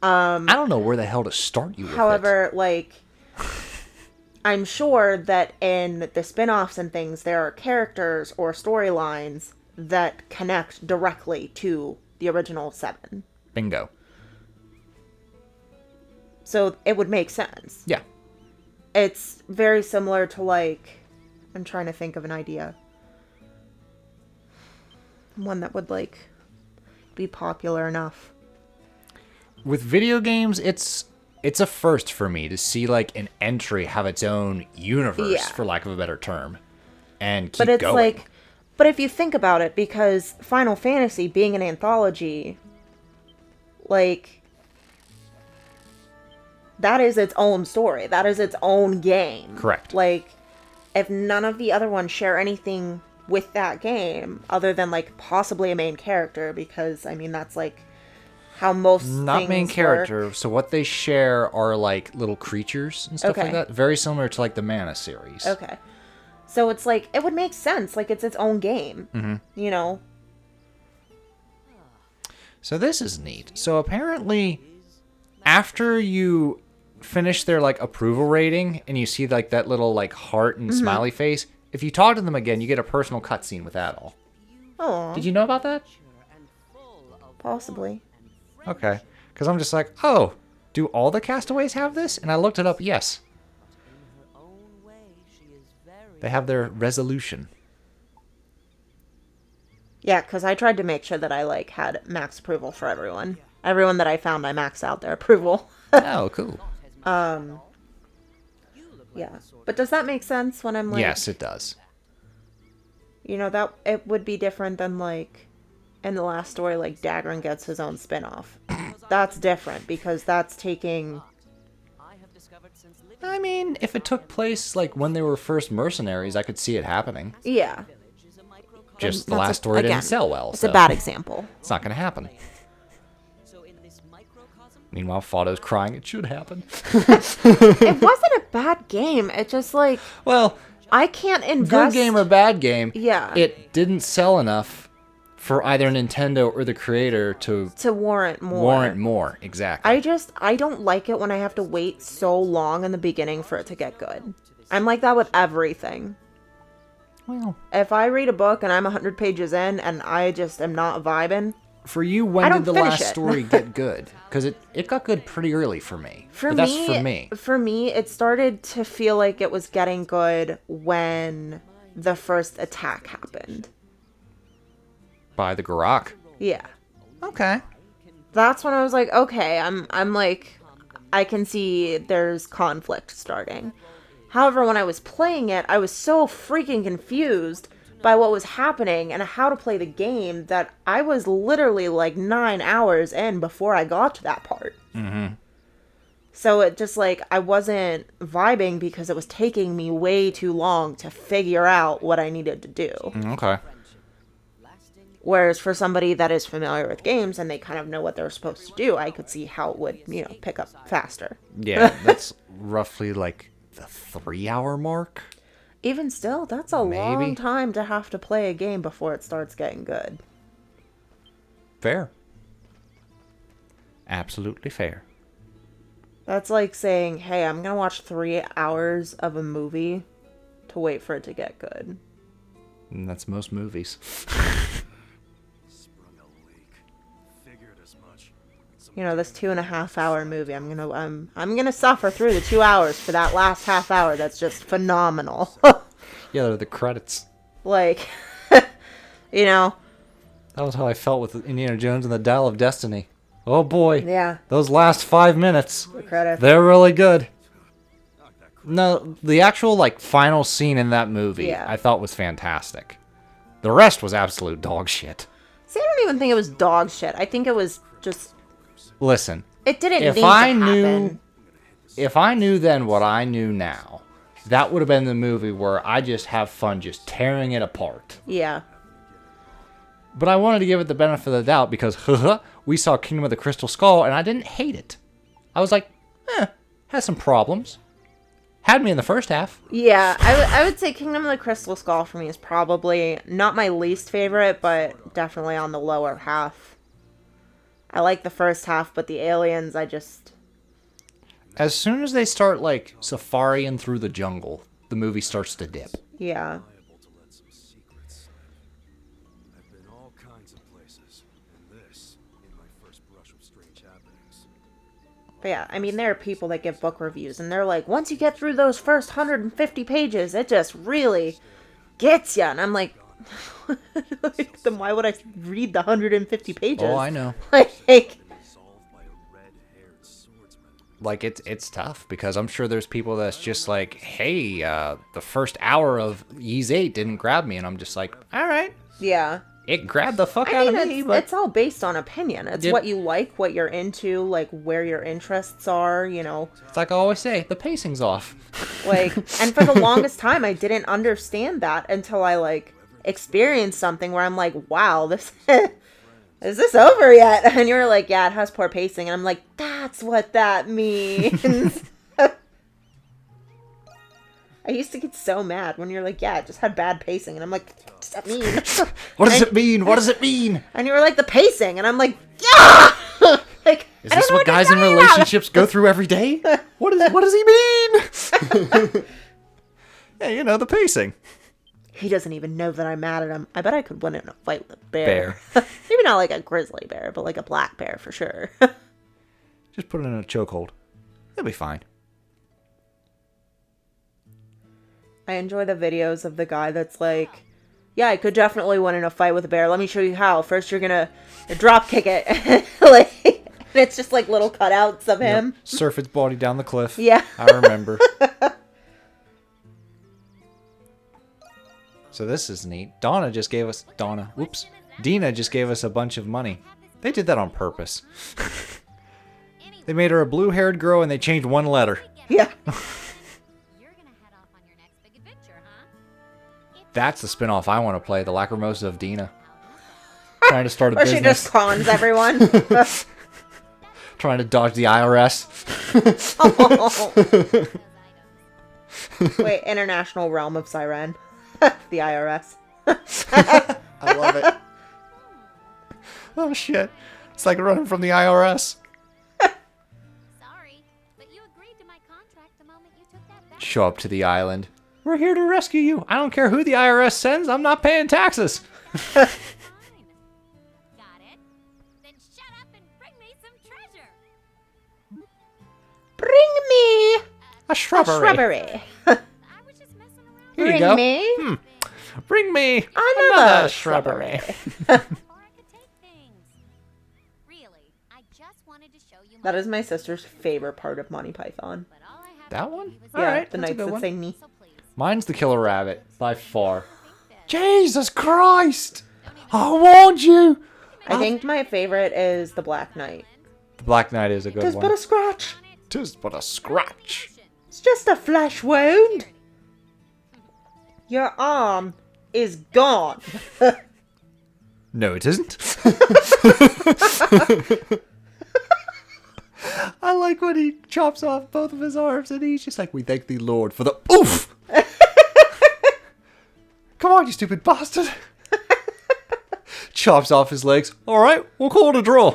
I don't know where the hell to start you with However, like, I'm sure that in the spin-offs and things, there are characters or storylines that connect directly to the original 7. Bingo. So it would make sense. Yeah. It's very similar to, like, I'm trying to think of an idea. One that would, like, be popular enough. With video games, it's a first for me to see, like, an entry have its own universe, Yeah. for lack of a better term, and keep But it's going. like, but if you think about it, because Final Fantasy being an anthology, like, that is its own story. That is its own game. Correct. Like, if none of the other ones share anything with that game, other than, like, possibly a main character, because, I mean, that's, like, how most Not main things character. work. So what they share are, like, little creatures and stuff like Okay. that. Very similar to, like, the Mana series. Okay. So it's, like, it would make sense. Like, it's its own game. Mm-hmm. You know? So this is neat. So apparently, after you finish their, like, approval rating and you see, like, that little, like, heart and smiley face, if you talk to them again, you get a personal cutscene with that all. Oh, Did you know about that? possibly. Okay. Because I'm just like, oh, do all the castaways have this? And I looked it up, yes. They have their resolution. Yeah, because I tried to make sure that I, like, had max approval for everyone. Everyone that I found, I maxed out their approval. Oh, cool. Yeah. But does that make sense when I'm, like... Yes, it does. You know, that it would be different than, like, in the last story, like, Dagran gets his own spin-off. That's different, because that's taking... I mean, if it took place, like, when they were first mercenaries, I could see it happening. Yeah. Just the That's last story again, didn't sell well, It's so a bad example. it's not going to happen. Meanwhile, Fato's crying, it should happen. It wasn't a bad game. It just, like, Well, I can't invest... good game or bad game, Yeah. it didn't sell enough for either Nintendo or the creator to to warrant more. warrant more. Exactly. I don't like it when I have to wait so long in the beginning for it to get good. I'm like that with everything. Well, If I read a book and I'm 100 pages in and I just am not vibing, for you, I when don't did the finish last it. story get good? Because it got good pretty early for me. for But me, that's for me. for me, it started to feel like it was getting good when the first attack happened. By the Garak. Yeah. Okay. That's when I was like, okay, I'm like, I can see there's conflict starting. However, when I was playing it, I was so freaking confused by what was happening and how to play the game that I was literally like 9 hours in before I got to that part. Mm-hmm. So it just like, I wasn't vibing because it was taking me way too long to figure out what I needed to do. Okay. Whereas for somebody that is familiar with games and they kind of know what they're supposed to do, I could see how it would, you know, pick up faster. Yeah, that's roughly like the 3-hour mark. Even still, that's a long time to have to play a game before it starts getting good. Fair. Absolutely fair. That's like saying, hey, I'm going to watch 3 hours of a movie to wait for it to get good. And that's most movies. You know, this 2.5 hour movie, I'm gonna suffer through the 2 hours for that last half hour. That's just phenomenal. Yeah, they're the credits. Like, you know, That was how I felt with Indiana Jones and the Dial of Destiny. Oh boy. yeah, Those last 5 minutes. the credits. They're really good. No, the actual, like, final scene in that movie, Yeah. I thought was fantastic. The rest was absolute dog shit. See, I don't even think it was dog shit. I think it was just, Listen, it didn't if need I to knew, happen. if I knew then what I knew now, that would have been the movie where I just have fun just tearing it apart. Yeah. But I wanted to give it the benefit of the doubt because we saw Kingdom of the Crystal Skull and I didn't hate it. I was like, has some problems. Had me in the first half. Yeah, I would say Kingdom of the Crystal Skull for me is probably not my least favorite, but definitely on the lower half I like the first half, but the aliens, I just... As soon as they start, like, safaring through the jungle, the movie starts to dip. Yeah. Liable to let some secrets. I've been all kinds of places, and this in my first brush with strange happenings. But yeah, I mean, there are people that give book reviews, and they're like, once you get through those first 150 pages, it just really gets you. And I'm like, like, then why would I read the 150 pages? Oh, I know. Like, Solved by a red-haired swordsman. Like, it's tough, because I'm sure there's people that's just like, hey, the first hour of Ys 8 didn't grab me, and I'm just like, alright. yeah. It grabbed the fuck I out mean, of me, but... it's all based on opinion. It's Yep. what you like, what you're into, like, where your interests are, you know. It's like I always say, the pacing's off. Like, and for the longest time, I didn't understand that until I, like, experienced something where I'm like, wow, this... is this over yet? And you're like, yeah, it has poor pacing. And I'm like, that's what that means. I used to get so mad when you're like, yeah, it just had bad pacing. And I'm like, what does that mean? What does it mean? What does it mean? And you were like, the pacing. And I'm like, yeah! Like, Is I don't this know what to guys in tell you. relationships go through every day? What does he mean? Yeah, you know, the pacing. He doesn't even know that I'm mad at him. I bet I could win in a fight with a bear. Maybe not like a grizzly bear, but like a black bear for sure. Just put it in a chokehold. It'll be fine. I enjoy the videos of the guy that's like, yeah, I could definitely win in a fight with a bear. Let me show you how. First, you're gonna drop kick it. Like, and it's just like little cutouts of him. Yep. Surf its body down the cliff. Yeah. I remember. So this is neat. Dina just gave us a bunch of money. They did that on purpose. They made her a blue-haired girl and they changed one letter. Yeah. You're gonna head off on your next big adventure, huh? That's the spin-off I want to play, the Lacrimosa of Dina. Trying to start a Or she business. just cons everyone. Trying to dodge the IRS. Wait, International Realm of Siren. The IRS. I love it. Oh shit. It's like running from the IRS. Sorry, but you agreed to my contract the moment you took that back. Show up to the island. We're here to rescue you. I don't care who the IRS sends. I'm not paying taxes. Fine. Got it? Then shut up and bring me some treasure. Bring me A a shrubbery. shrubbery. I was just messing around. Here you Bring go. me Bring me another shrubbery. Before I could take things. Really, I just wanted to show you That is my sister's favorite part of Monty Python. But all I have That to one? do is Yeah, Alright, the that's a nights good that one. say me. so please. Mine's the killer rabbit, by far. Jesus Christ! I warned you! I think my favorite is the Black Knight. The Black Knight is a good Just one. but a scratch. Tis but a scratch. It's just a flesh wound. Your arm is gone. No, it isn't. I like when he chops off both of his arms and he's just like, we thank thee, Lord, for the oof! Come on, you stupid bastard! Chops off his legs. Alright, we'll call it a draw.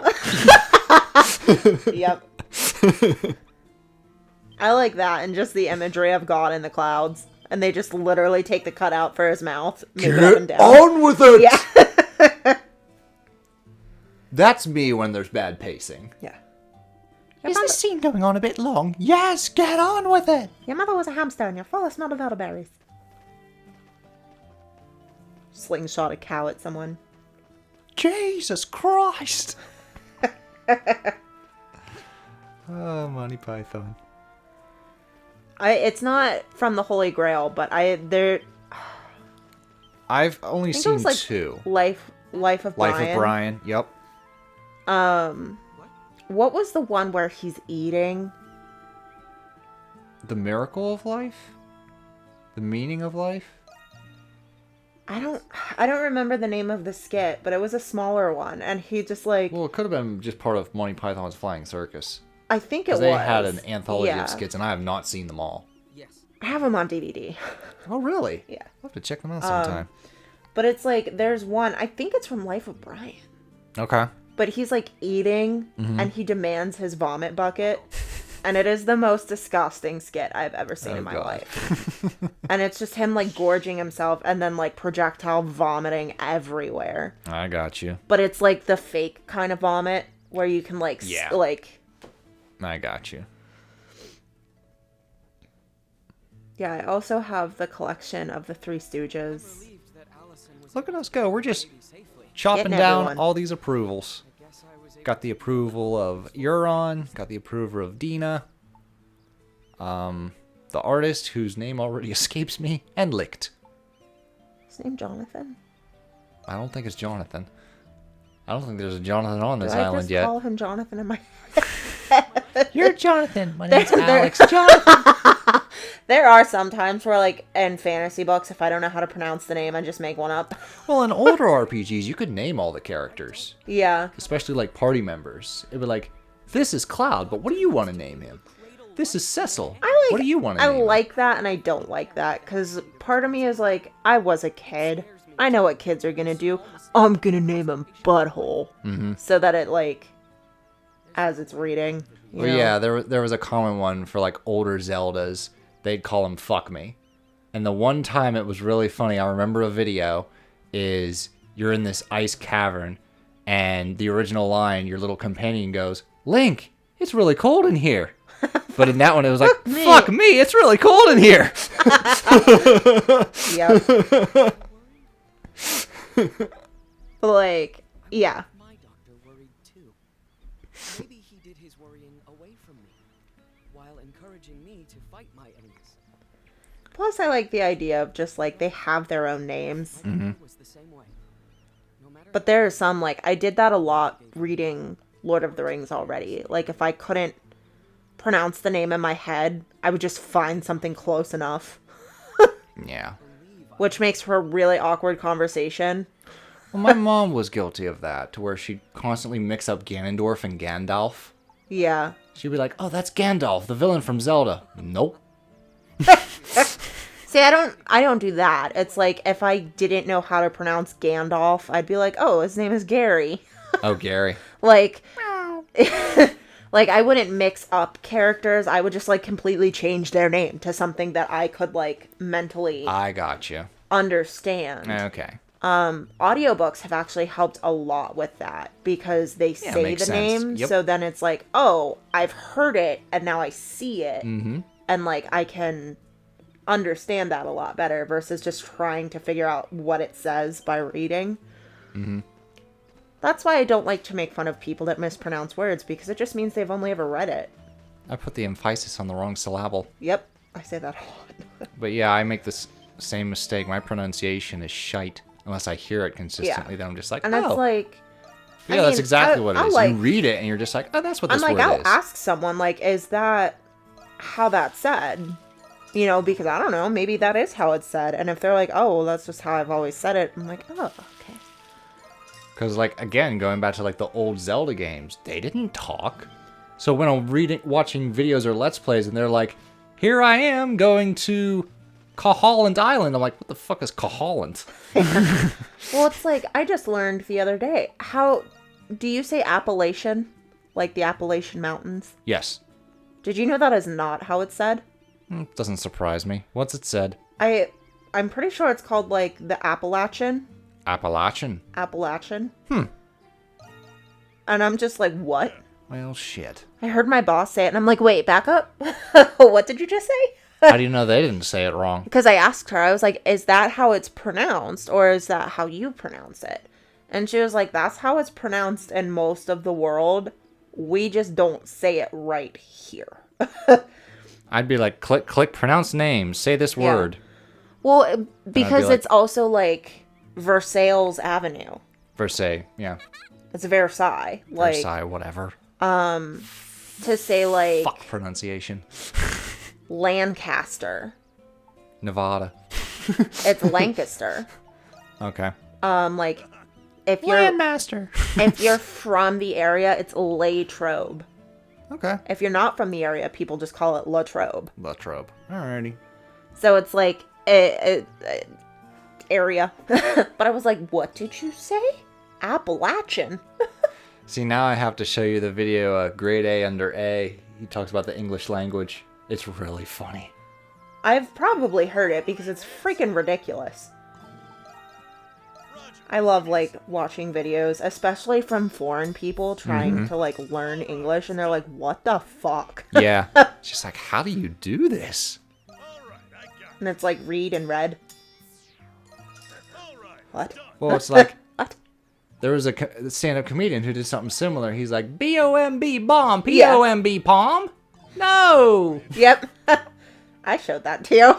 Yep. I like that and just the imagery of God in the clouds. And they just literally take the cutout for his mouth, move it up and Get down. on with it! Yeah. That's me when there's bad pacing. Yeah. Is this scene going on a bit long? Yes, get on with it! Your mother was a hamster and your father smelled of elderberries. Slingshot a cow at someone. Jesus Christ! Oh, Monty Python. It's not from the Holy Grail, but I've only I think it seen was like two. Life of Brian. Life of Brian, yep. What was the one where he's eating? The Miracle of Life? The Meaning of Life? I don't remember the name of the skit, but it was a smaller one, and he just like Well, it could have been just part of Monty Python's Flying Circus. I think it was. Because they had an anthology Yeah. of skits, and I have not seen them all. I have them on DVD. Oh, really? Yeah. I'll have to check them out sometime. But it's like there's one. I think it's from Life of Brian. Okay. but he's like eating and he demands his vomit bucket. And it is the most disgusting skit I've ever seen in my life. And it's just him like gorging himself and then like projectile vomiting everywhere. I got you. But it's like the fake kind of vomit where you can like, like. I got you. Yeah, I also have the collection of the Three Stooges. Look at us go. We're just chopping Getting down everyone. all these approvals. Got the approval of Euron. Got the approval of Dina. The artist whose name already escapes me. And Licht. His name Jonathan? I don't think it's Jonathan. I don't think there's a Jonathan on this I island just yet. call him Jonathan in my You're Jonathan. My name's Alex. Jonathan. There are some times where, like, in fantasy books, if I don't know how to pronounce the name, I just make one up. Well, in older RPGs, you could name all the characters. Yeah. Especially, like, party members. It would like, this is Cloud, but what do you want to name him? This is Cecil. What do you want to name him? I like that, and I don't like that, because part of me is like, I was a kid. I know what kids are going to do. I'm going to name him Butthole. Mm-hmm. So that it, like, as it's reading. Well, yeah, there was a common one for, like, older Zeldas. They'd call him Fuck Me. And the one time it was really funny, I remember a video, is you're in this ice cavern, and the original line, your little companion goes, Link, it's really cold in here. But in that one, it was like, fuck me, it's really cold in here. Yep. Like, yeah. My doctor worried too. Maybe he did his worrying away from me, while encouraging me to fight my enemies. Plus, I like the idea of just, like, they have their own names. Was the same way. No matter But there are some, like, I did that a lot reading Lord of the Rings already. Like, if I couldn't pronounce the name in my head, I would just find something close enough. Yeah. Which makes for a really awkward conversation. Well, my mom was guilty of that, to where she'd constantly mix up Ganondorf and Gandalf. Yeah. She'd be like, oh, that's Gandalf, the villain from Zelda. Nope. See, I don't do that. It's like, if I didn't know how to pronounce Gandalf, I'd be like, oh, his name is Gary. Oh, Gary. Like, like, I wouldn't mix up characters. I would just, like, completely change their name to something that I could, like, mentally I got you. understand. Okay. Audiobooks have actually helped a lot with that because they say makes the sense. name. Yep. So then it's like, oh, I've heard it and now I see it. Mm-hmm. And, like, I can understand that a lot better versus just trying to figure out what it says by reading. Mm-hmm. That's why I don't like to make fun of people that mispronounce words, because it just means they've only ever read it. I put the emphasis on the wrong syllable. Yep, I say that a lot. But yeah, I make this same mistake. My pronunciation is shite. Unless I hear it consistently, then I'm just like, And oh. it's like... Yeah, that's exactly what it is. Like, you read it and you're just like, oh, that's what I'm this like, word I'll is. ask someone, like, is that how that's said? You know, because I don't know, maybe that is how it's said. And if they're like, oh, well, that's just how I've always said it, I'm like, oh, okay. Because, like, again, going back to, like, the old Zelda games, they didn't talk. So when I'm watching videos or Let's Plays and they're like, here I am going to Caholland Island. I'm like, what the fuck is Caholland? Well, it's like, I just learned the other day, how, do you say Appalachian? Like the Appalachian Mountains? Yes. Did you know that is not how it's said? Doesn't surprise me. What's it said? I'm pretty sure it's called, like, the Appalachian. Appalachian. Appalachian. And I'm just like, what? Well, shit. I heard my boss say it, and I'm like, wait, back up? What did you just say? How do you know they didn't say it wrong? Because I asked her, I was like, is that how it's pronounced, or is that how you pronounce it? And she was like, that's how it's pronounced in most of the world. We just don't say it right here. I'd be like, click, pronounce names, say this word. Well, because like- it's also like Versailles Avenue. Versailles, yeah. It's Versailles. Like, Versailles, whatever. to say like Fuck pronunciation. Lancaster. Nevada. It's Lancaster. Okay. Like if you're Landmaster. if you're from the area, it's Latrobe. Okay. If you're not from the area, people just call it Latrobe. Latrobe. Alrighty. So it's like area. But I was like, what did you say? Appalachian. See, now I have to show you the video, Grade A Under A. He talks about the English language. It's really funny. I've probably heard it because it's freaking ridiculous. I love, like, watching videos, especially from foreign people trying to, like, learn English, and they're like, what the fuck? Yeah. It's just like, how do you do this? And it's like, read and read. What? Well, it's like, What? there was a stand-up comedian who did something similar. He's like, B-O-M-B bomb, P-O-M-B palm? No! Yep. I showed that to you.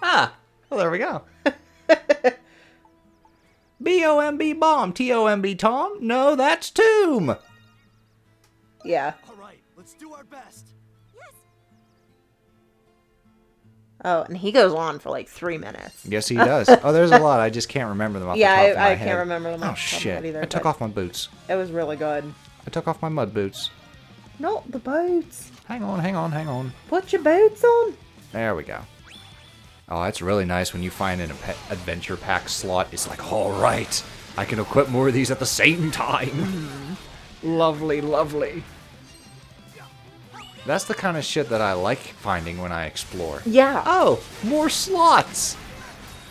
Ah, well, there we go. B-O-M-B bomb, T-O-M-B Tom? No, that's tomb. Yeah. All right, let's do our best. Oh, and he goes on for like 3 minutes. Yes, he does. Oh, there's a lot. I just can't remember them off the top of my I head. can't remember them Oh, off the top of my shit. head either. I took but off my boots. It was really good. I took off my mud boots. Not the boots. Hang on, hang on, hang on. Put your boots on. There we go. Oh, that's really nice when you find an adventure pack slot. It's like, all right, I can equip more of these at the same time. Lovely, lovely. That's the kind of shit that I like finding when I explore. Yeah. Oh, more slots.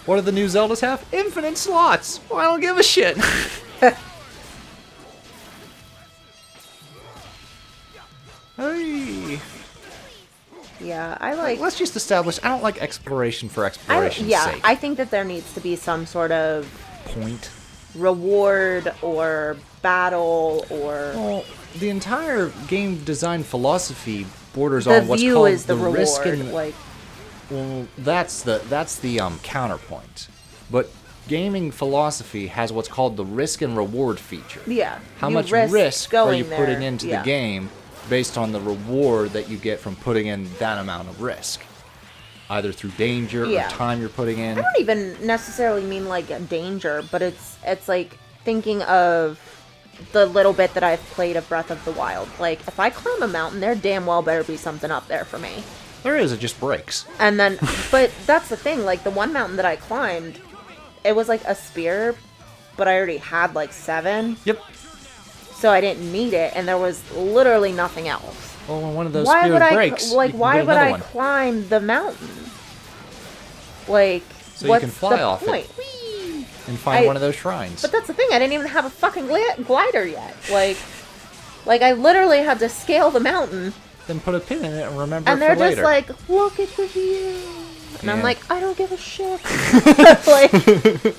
What do the new Zeldas have? Infinite slots. Well, I don't give a shit. Hey. Yeah, I like... Let's just establish, I don't like exploration for exploration's sake. I think that there needs to be some sort of Point. reward or battle or... Well, the entire game design philosophy borders the on what's view called is the reward. risk and Like, well, that's the counterpoint. But gaming philosophy has what's called the risk and reward feature. yeah. How you much risk are you going putting there. into Yeah. the game based on the reward that you get from putting in that amount of risk? Either through danger Yeah. or time you're putting in. I don't even necessarily mean like a danger, but it's like thinking of the little bit that I've played of Breath of the Wild. Like, if I climb a mountain, there damn well better be something up there for me. There is, it just breaks. And then, but that's the thing, like, the one mountain that I climbed, it was like a spear, but I already had like 7, Yep. so I didn't need it, and there was literally nothing else. Well, when one of those Why spears would breaks, like, you can why get would another I one. climb the mountain? Like, So you what's can fly the off it. point? And find I- one of those shrines. But that's the thing, I didn't even have a fucking glider yet. Like I literally had to scale the mountain, Then put a pin in it and remember and it they're for just later. like, look at the view. And I'm Yeah. like, I don't give a shit. Like,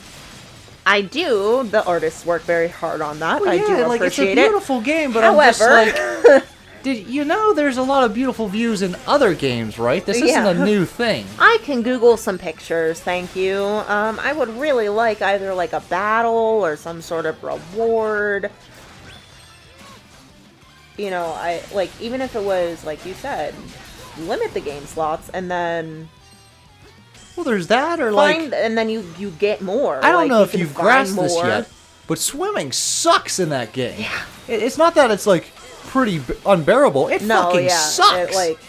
I do. The artists work very hard on that. Well, I yeah, do like, appreciate it's a it. beautiful game, but However, I'm just like, did you know there's a lot of beautiful views in other games, right? This isn't Yeah. a new thing. I can Google some pictures, thank you. I would really like either like a battle or some sort of reward. You know, I like, even if it was like you said, limit the game slots and then Well, there's that, or find, like, and then you get more. I don't Like, know you if can you've find grasped this more. yet, but swimming sucks in that game. Yeah. It's not that it's like pretty unbearable. It No, fucking yeah, sucks. it, like,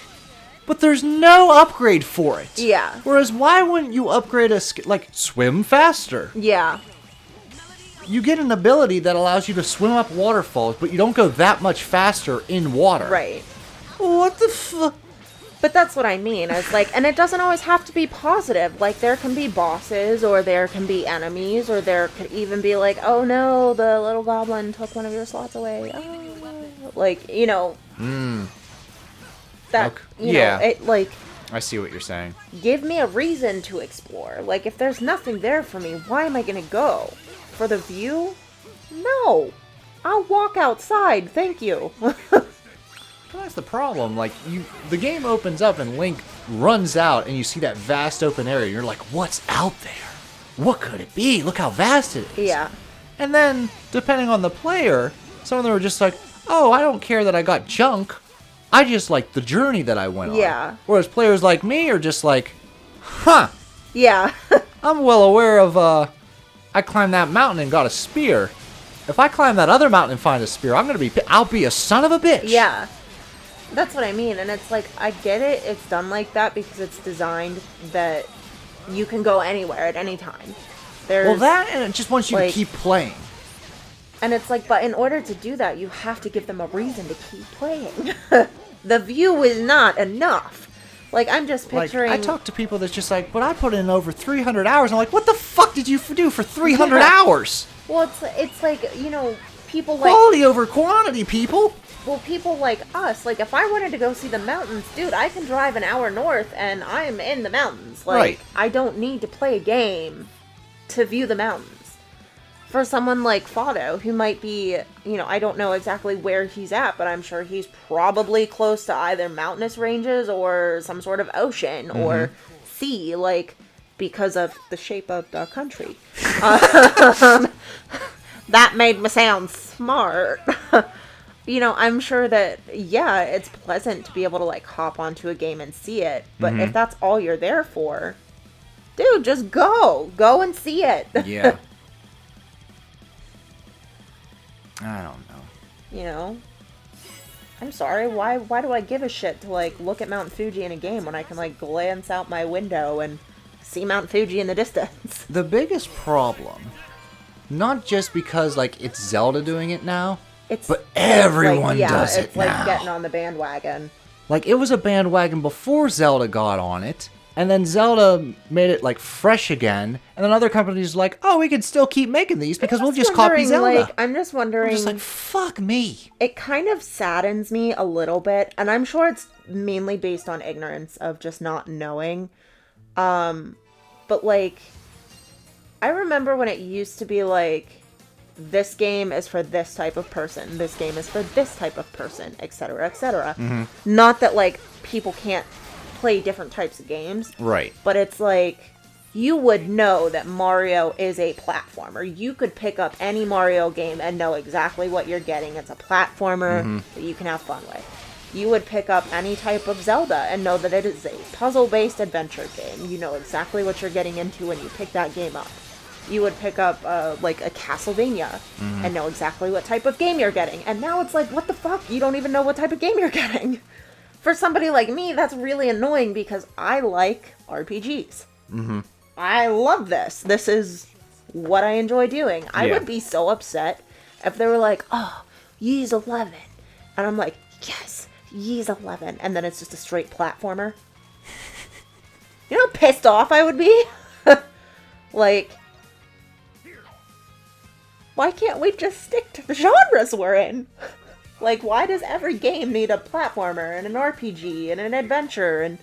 But there's no upgrade for it. yeah, Whereas, why wouldn't you upgrade like swim faster? yeah, You get an ability that allows you to swim up waterfalls, but you don't go that much faster in water. right. What the fuck? But that's what I mean. It's like, and it doesn't always have to be positive. Like, there can be bosses, or there can be enemies, or there could even be like, oh no, the little goblin took one of your slots away. Oh. Like, you know. That, Okay. you Yeah. know, it, like, I see what you're saying. give me a reason to explore. Like, if there's nothing there for me, why am I gonna go? For the view? No. I'll walk outside, thank you. But that's the problem. Like, the game opens up and Link runs out, and you see that vast open area. You're like, what's out there? What could it be? Look how vast it is. Yeah. And then, depending on the player, some of them are just like, oh, I don't care that I got junk. I just like the journey that I went on. Yeah. Whereas players like me are just like, huh, Yeah. I'm well aware of, I climbed that mountain and got a spear. If I climb that other mountain and find a spear, I'll be a son of a bitch. Yeah. That's what I mean. And it's like, I get it. It's done like that because it's designed that you can go anywhere at any time. There's, Well, that, and it just wants you like, to keep playing. And it's like, but in order to do that, you have to give them a reason to keep playing. The view is not enough. Like, I'm just picturing... Like, I talk to people that's just like, but I put in over 300 hours. I'm like, what the fuck did you do for 300 hours? Well, it's like, you know, people like... Quality over quantity, people. Well, people like us, like, if I wanted to go see the mountains, dude, I can drive an hour north and I'm in the mountains. Like, Right. I don't need to play a game to view the mountains. For someone like Fado, who might be, you know, I don't know exactly where he's at, but I'm sure he's probably close to either mountainous ranges or some sort of ocean or sea, like, because of the shape of the country. That made me sound smart. You know, I'm sure that, yeah, it's pleasant to be able to, like, hop onto a game and see it, but if that's all you're there for, dude, just go. Go and see it. Yeah. I don't know. You know? I'm sorry, why do I give a shit to, like, look at Mount Fuji in a game when I can, like, glance out my window and see Mount Fuji in the distance? The biggest problem, not just because, like, it's Zelda doing it now, but everyone does it it's like now. getting on the bandwagon. Like, it was a bandwagon before Zelda got on it, and then Zelda made it, like, fresh again, and then other companies are like, oh, we can still keep making these because we'll just copy Zelda. Like, I'm just wondering... I'm just like, fuck me. It kind of saddens me a little bit, and I'm sure it's mainly based on ignorance of just not knowing. But, like, I remember when it used to be, like, this game is for this type of person, this game is for this type of person, etc., etc. Not that, like, people can't play different types of games. Right. But it's like, you would know that Mario is a platformer. You could pick up any Mario game and know exactly what you're getting. It's a platformer that you can have fun with. You would pick up any type of Zelda and know that it is a puzzle-based adventure game. You know exactly what you're getting into when you pick that game up. You would pick up, like, a Castlevania and know exactly what type of game you're getting. And now it's like, what the fuck? You don't even know what type of game you're getting. For somebody like me, that's really annoying because I like RPGs. I love this. This is what I enjoy doing. I would be so upset if they were like, oh, Ys 11. And I'm like, yes, Ys 11. And then it's just a straight platformer. You know how pissed off I would be? Like, why can't we just stick to the genres we're in? Like, why does every game need a platformer and an RPG and an adventure and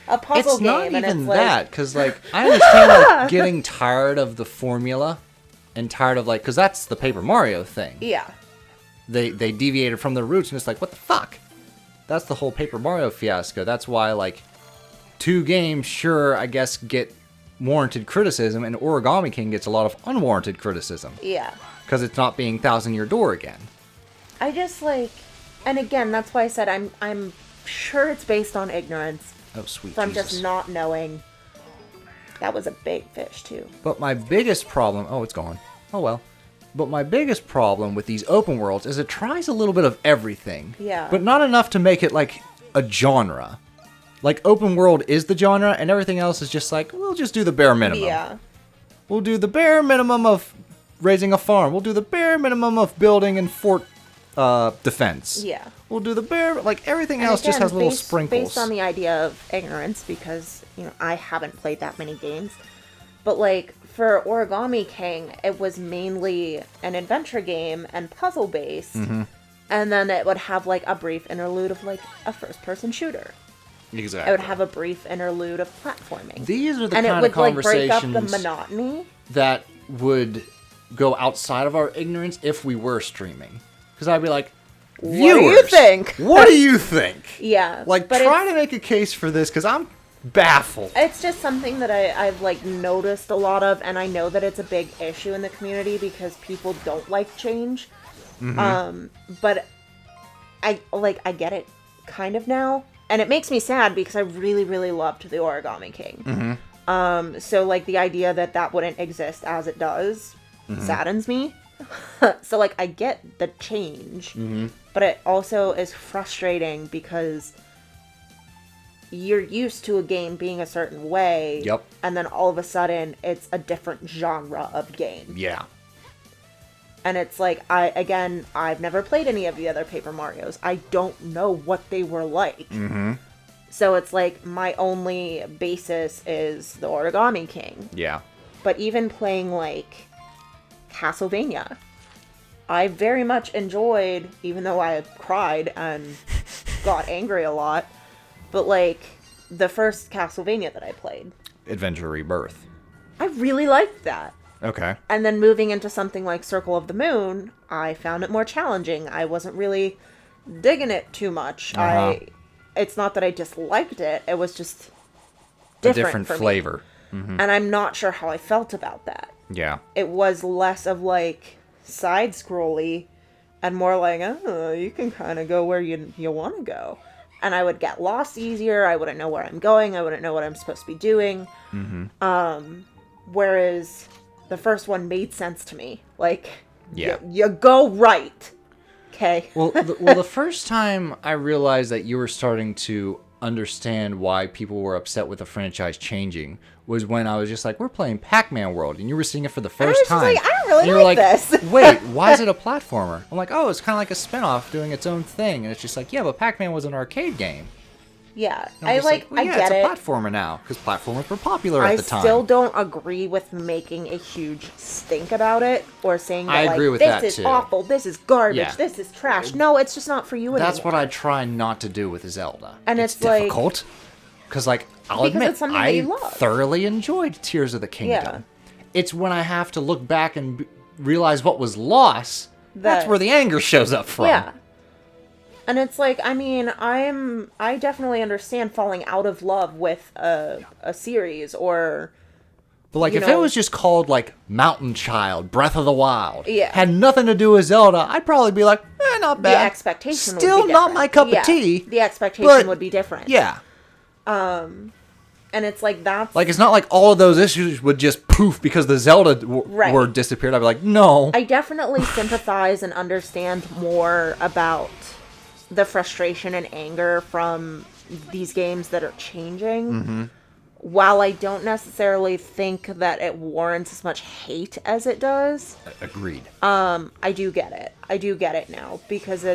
a puzzle game? It's not and even it's like... that, because, like, I understand, like, getting tired of the formula and tired of, like, because that's the Paper Mario thing. Yeah. They deviated from their roots, and it's like, what the fuck? That's the whole Paper Mario fiasco. That's why, like, 2 games, sure, I guess, get warranted criticism, and Origami King gets a lot of unwarranted criticism. Yeah. Because it's not being Thousand Year Door again. I just, like... And again, that's why I said I'm sure it's based on ignorance. Oh, sweet From Jesus. just not knowing. That was a big fish, too. But my biggest problem... Oh, it's gone. Oh, well. But my biggest problem with these open worlds is it tries a little bit of everything. Yeah. But not enough to make it, like, a genre. Like, open world is the genre, and everything else is just like, we'll just do the bare minimum. Yeah. We'll do the bare minimum of raising a farm. We'll do the bare minimum of building and fort defense. Yeah. We'll do the bare... Like, everything And else just again, has little based sprinkles. on the idea of ignorance, because, you know, I haven't played that many games. But, like, for Origami King, it was mainly an adventure game and puzzle-based. And then it would have, like, a brief interlude of, like, a first-person shooter. Exactly. It would have a brief interlude of platforming. These are the and kind it would, of like, break up conversations the monotony. that would go outside of our ignorance if we were streaming. Because I'd be like, What do you viewers, think? What do you think? Yeah. Like, but try to make a case for this, because I'm baffled. It's just something that I've, like, noticed a lot of, and I know that it's a big issue in the community because people don't like change. But I get it kind of now. And it makes me sad because I really, really loved the Origami King. So, like, the idea that wouldn't exist as it does saddens me. So, like, I get the change. But it also is frustrating because you're used to a game being a certain way. Yep. And then all of a sudden, it's a different genre of game. Yeah. And it's like, I've never played any of the other Paper Marios. I don't know what they were like. Mm-hmm. So it's like, my only basis is the Origami King. Yeah. But even playing, like, Castlevania, I very much enjoyed, even though I cried and got angry a lot, but, like, the first Castlevania that I played. Adventure Rebirth. I really liked that. Okay. And then moving into something like Circle of the Moon, I found it more challenging. I wasn't really digging it too much. It's not that I disliked it. It was just different, a different for flavor. Me. Mm-hmm. And I'm not sure how I felt about that. Yeah. It was less of like side-scrolly and more like, oh, you can kind of go where you want to go. And I would get lost easier. I wouldn't know where I'm going. I wouldn't know what I'm supposed to be doing. Mm-hmm. Whereas the first one made sense to me. Like, you go right. Okay. Well, the first time I realized that you were starting to understand why people were upset with the franchise changing was when I was just like, we're playing Pac-Man World, and you were seeing it for the first time. Like, I don't really and you like this. Wait, why is it a platformer? I'm like, oh, it's kind of like a spin-off doing its own thing. And it's just like, yeah, but Pac-Man was an arcade game. Yeah, I get it's it. a platformer now, because platformers were popular at the time. I still don't agree with making a huge stink about it, or saying that, I agree with this that, is too. awful, this is garbage, Yeah. this is trash. No, it's just not for you anymore. That's what I try not to do with Zelda. And it's it's like- difficult. Because, like, I'll Because admit, it's something that I you love. thoroughly enjoyed Tears of the Kingdom. Yeah. It's when I have to look back and realize what was lost, that's where the anger shows up from. Yeah. And it's like, I mean, I definitely understand falling out of love with a series, or... But, like, you if know- it was just called, like, Mountain Child, Breath of the Wild, Yeah. had nothing to do with Zelda, I'd probably be like, not bad. The expectation Still would be not different. my cup Yeah, of tea. The expectation but- would be different. Yeah. And it's like, that's... Like, it's not like all of those issues would just poof because the Zelda Right. word disappeared. I'd be like, no. I definitely sympathize and understand more about the frustration and anger from these games that are changing. Mm-hmm. While I don't necessarily think that it warrants as much hate as it does, Agreed. I do get it. I do get it now, because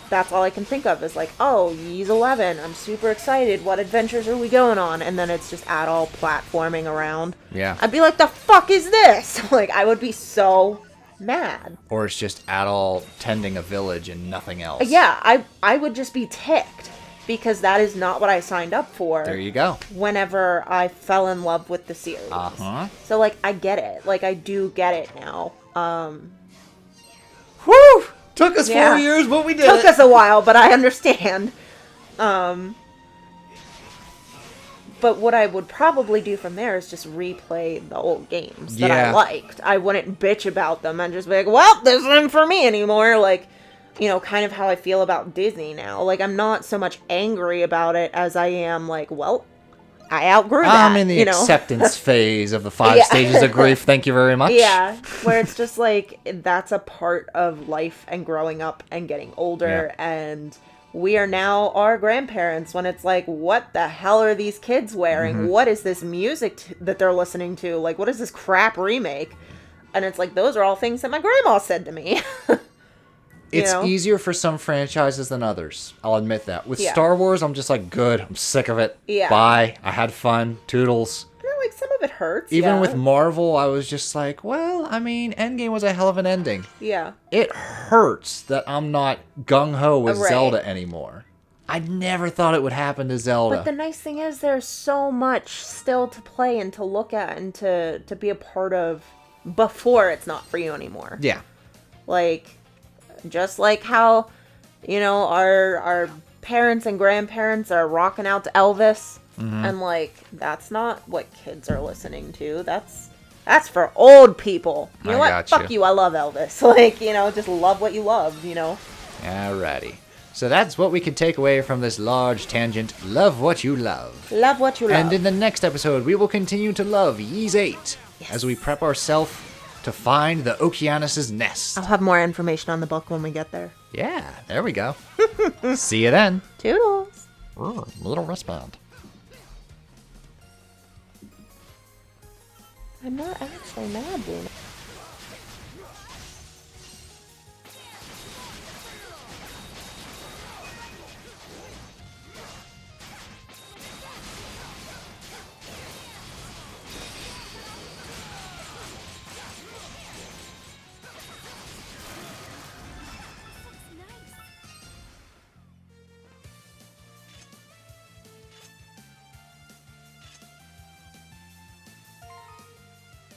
that's all I can think of is like, oh, Ys 11, I'm super excited. What adventures are we going on? And then it's just all platforming around. Yeah. I'd be like, the fuck is this? Like, I would be so mad. Or it's just all tending a village and nothing else. Yeah, I would just be ticked, because that is not what I signed up for. There you go. Whenever I fell in love with the series. Uh-huh. So, like, I get it. Like, I do get it now. Whew! Took us Yeah. 4 years, but we did Took it. us a while, but I understand. But what I would probably do from there is just replay the old games that I Yeah. liked. I wouldn't bitch about them and just be like, well, this isn't for me anymore. Like, you know, kind of how I feel about Disney now. Like, I'm not so much angry about it as I am like, well, I outgrew that. I'm in the you know? acceptance phase of the 5 Yeah. stages of grief. Thank you very much. Yeah, where it's just like, that's a part of life and growing up and getting older, and we are now our grandparents, when it's like, what the hell are these kids wearing? Mm-hmm. What is this music that they're listening to? Like, what is this crap remake? And it's like, those are all things that my grandma said to me. It's know? easier for some franchises than others. I'll admit that. With Yeah. Star Wars, I'm just like, good. I'm sick of it. Yeah. Bye. I had fun. Toodles. You know, like, some of it hurts. Even yeah. with Marvel, I was just like, well, I mean, Endgame was a hell of an ending. Yeah. It hurts that I'm not gung-ho with Right. Zelda anymore. I never thought it would happen to Zelda. But the nice thing is, there's so much still to play and to look at and to be a part of before it's not for you anymore. Yeah. Like, just like how, you know, our parents and grandparents are rocking out to Elvis, and like, that's not what kids are listening to. That's for old people. You know I what? got Fuck you. I love Elvis. Like, you know, just love what you love, you know? Alrighty. So that's what we can take away from this large tangent. Love what you love. Love what you love. And in the next episode, we will continue to love Ys 8 as we prep ourselves to find the Okeanos' nest. I'll have more information on the book when we get there. Yeah, there we go. See you then. Toodles. Little wristband. I'm not actually mad, Luna.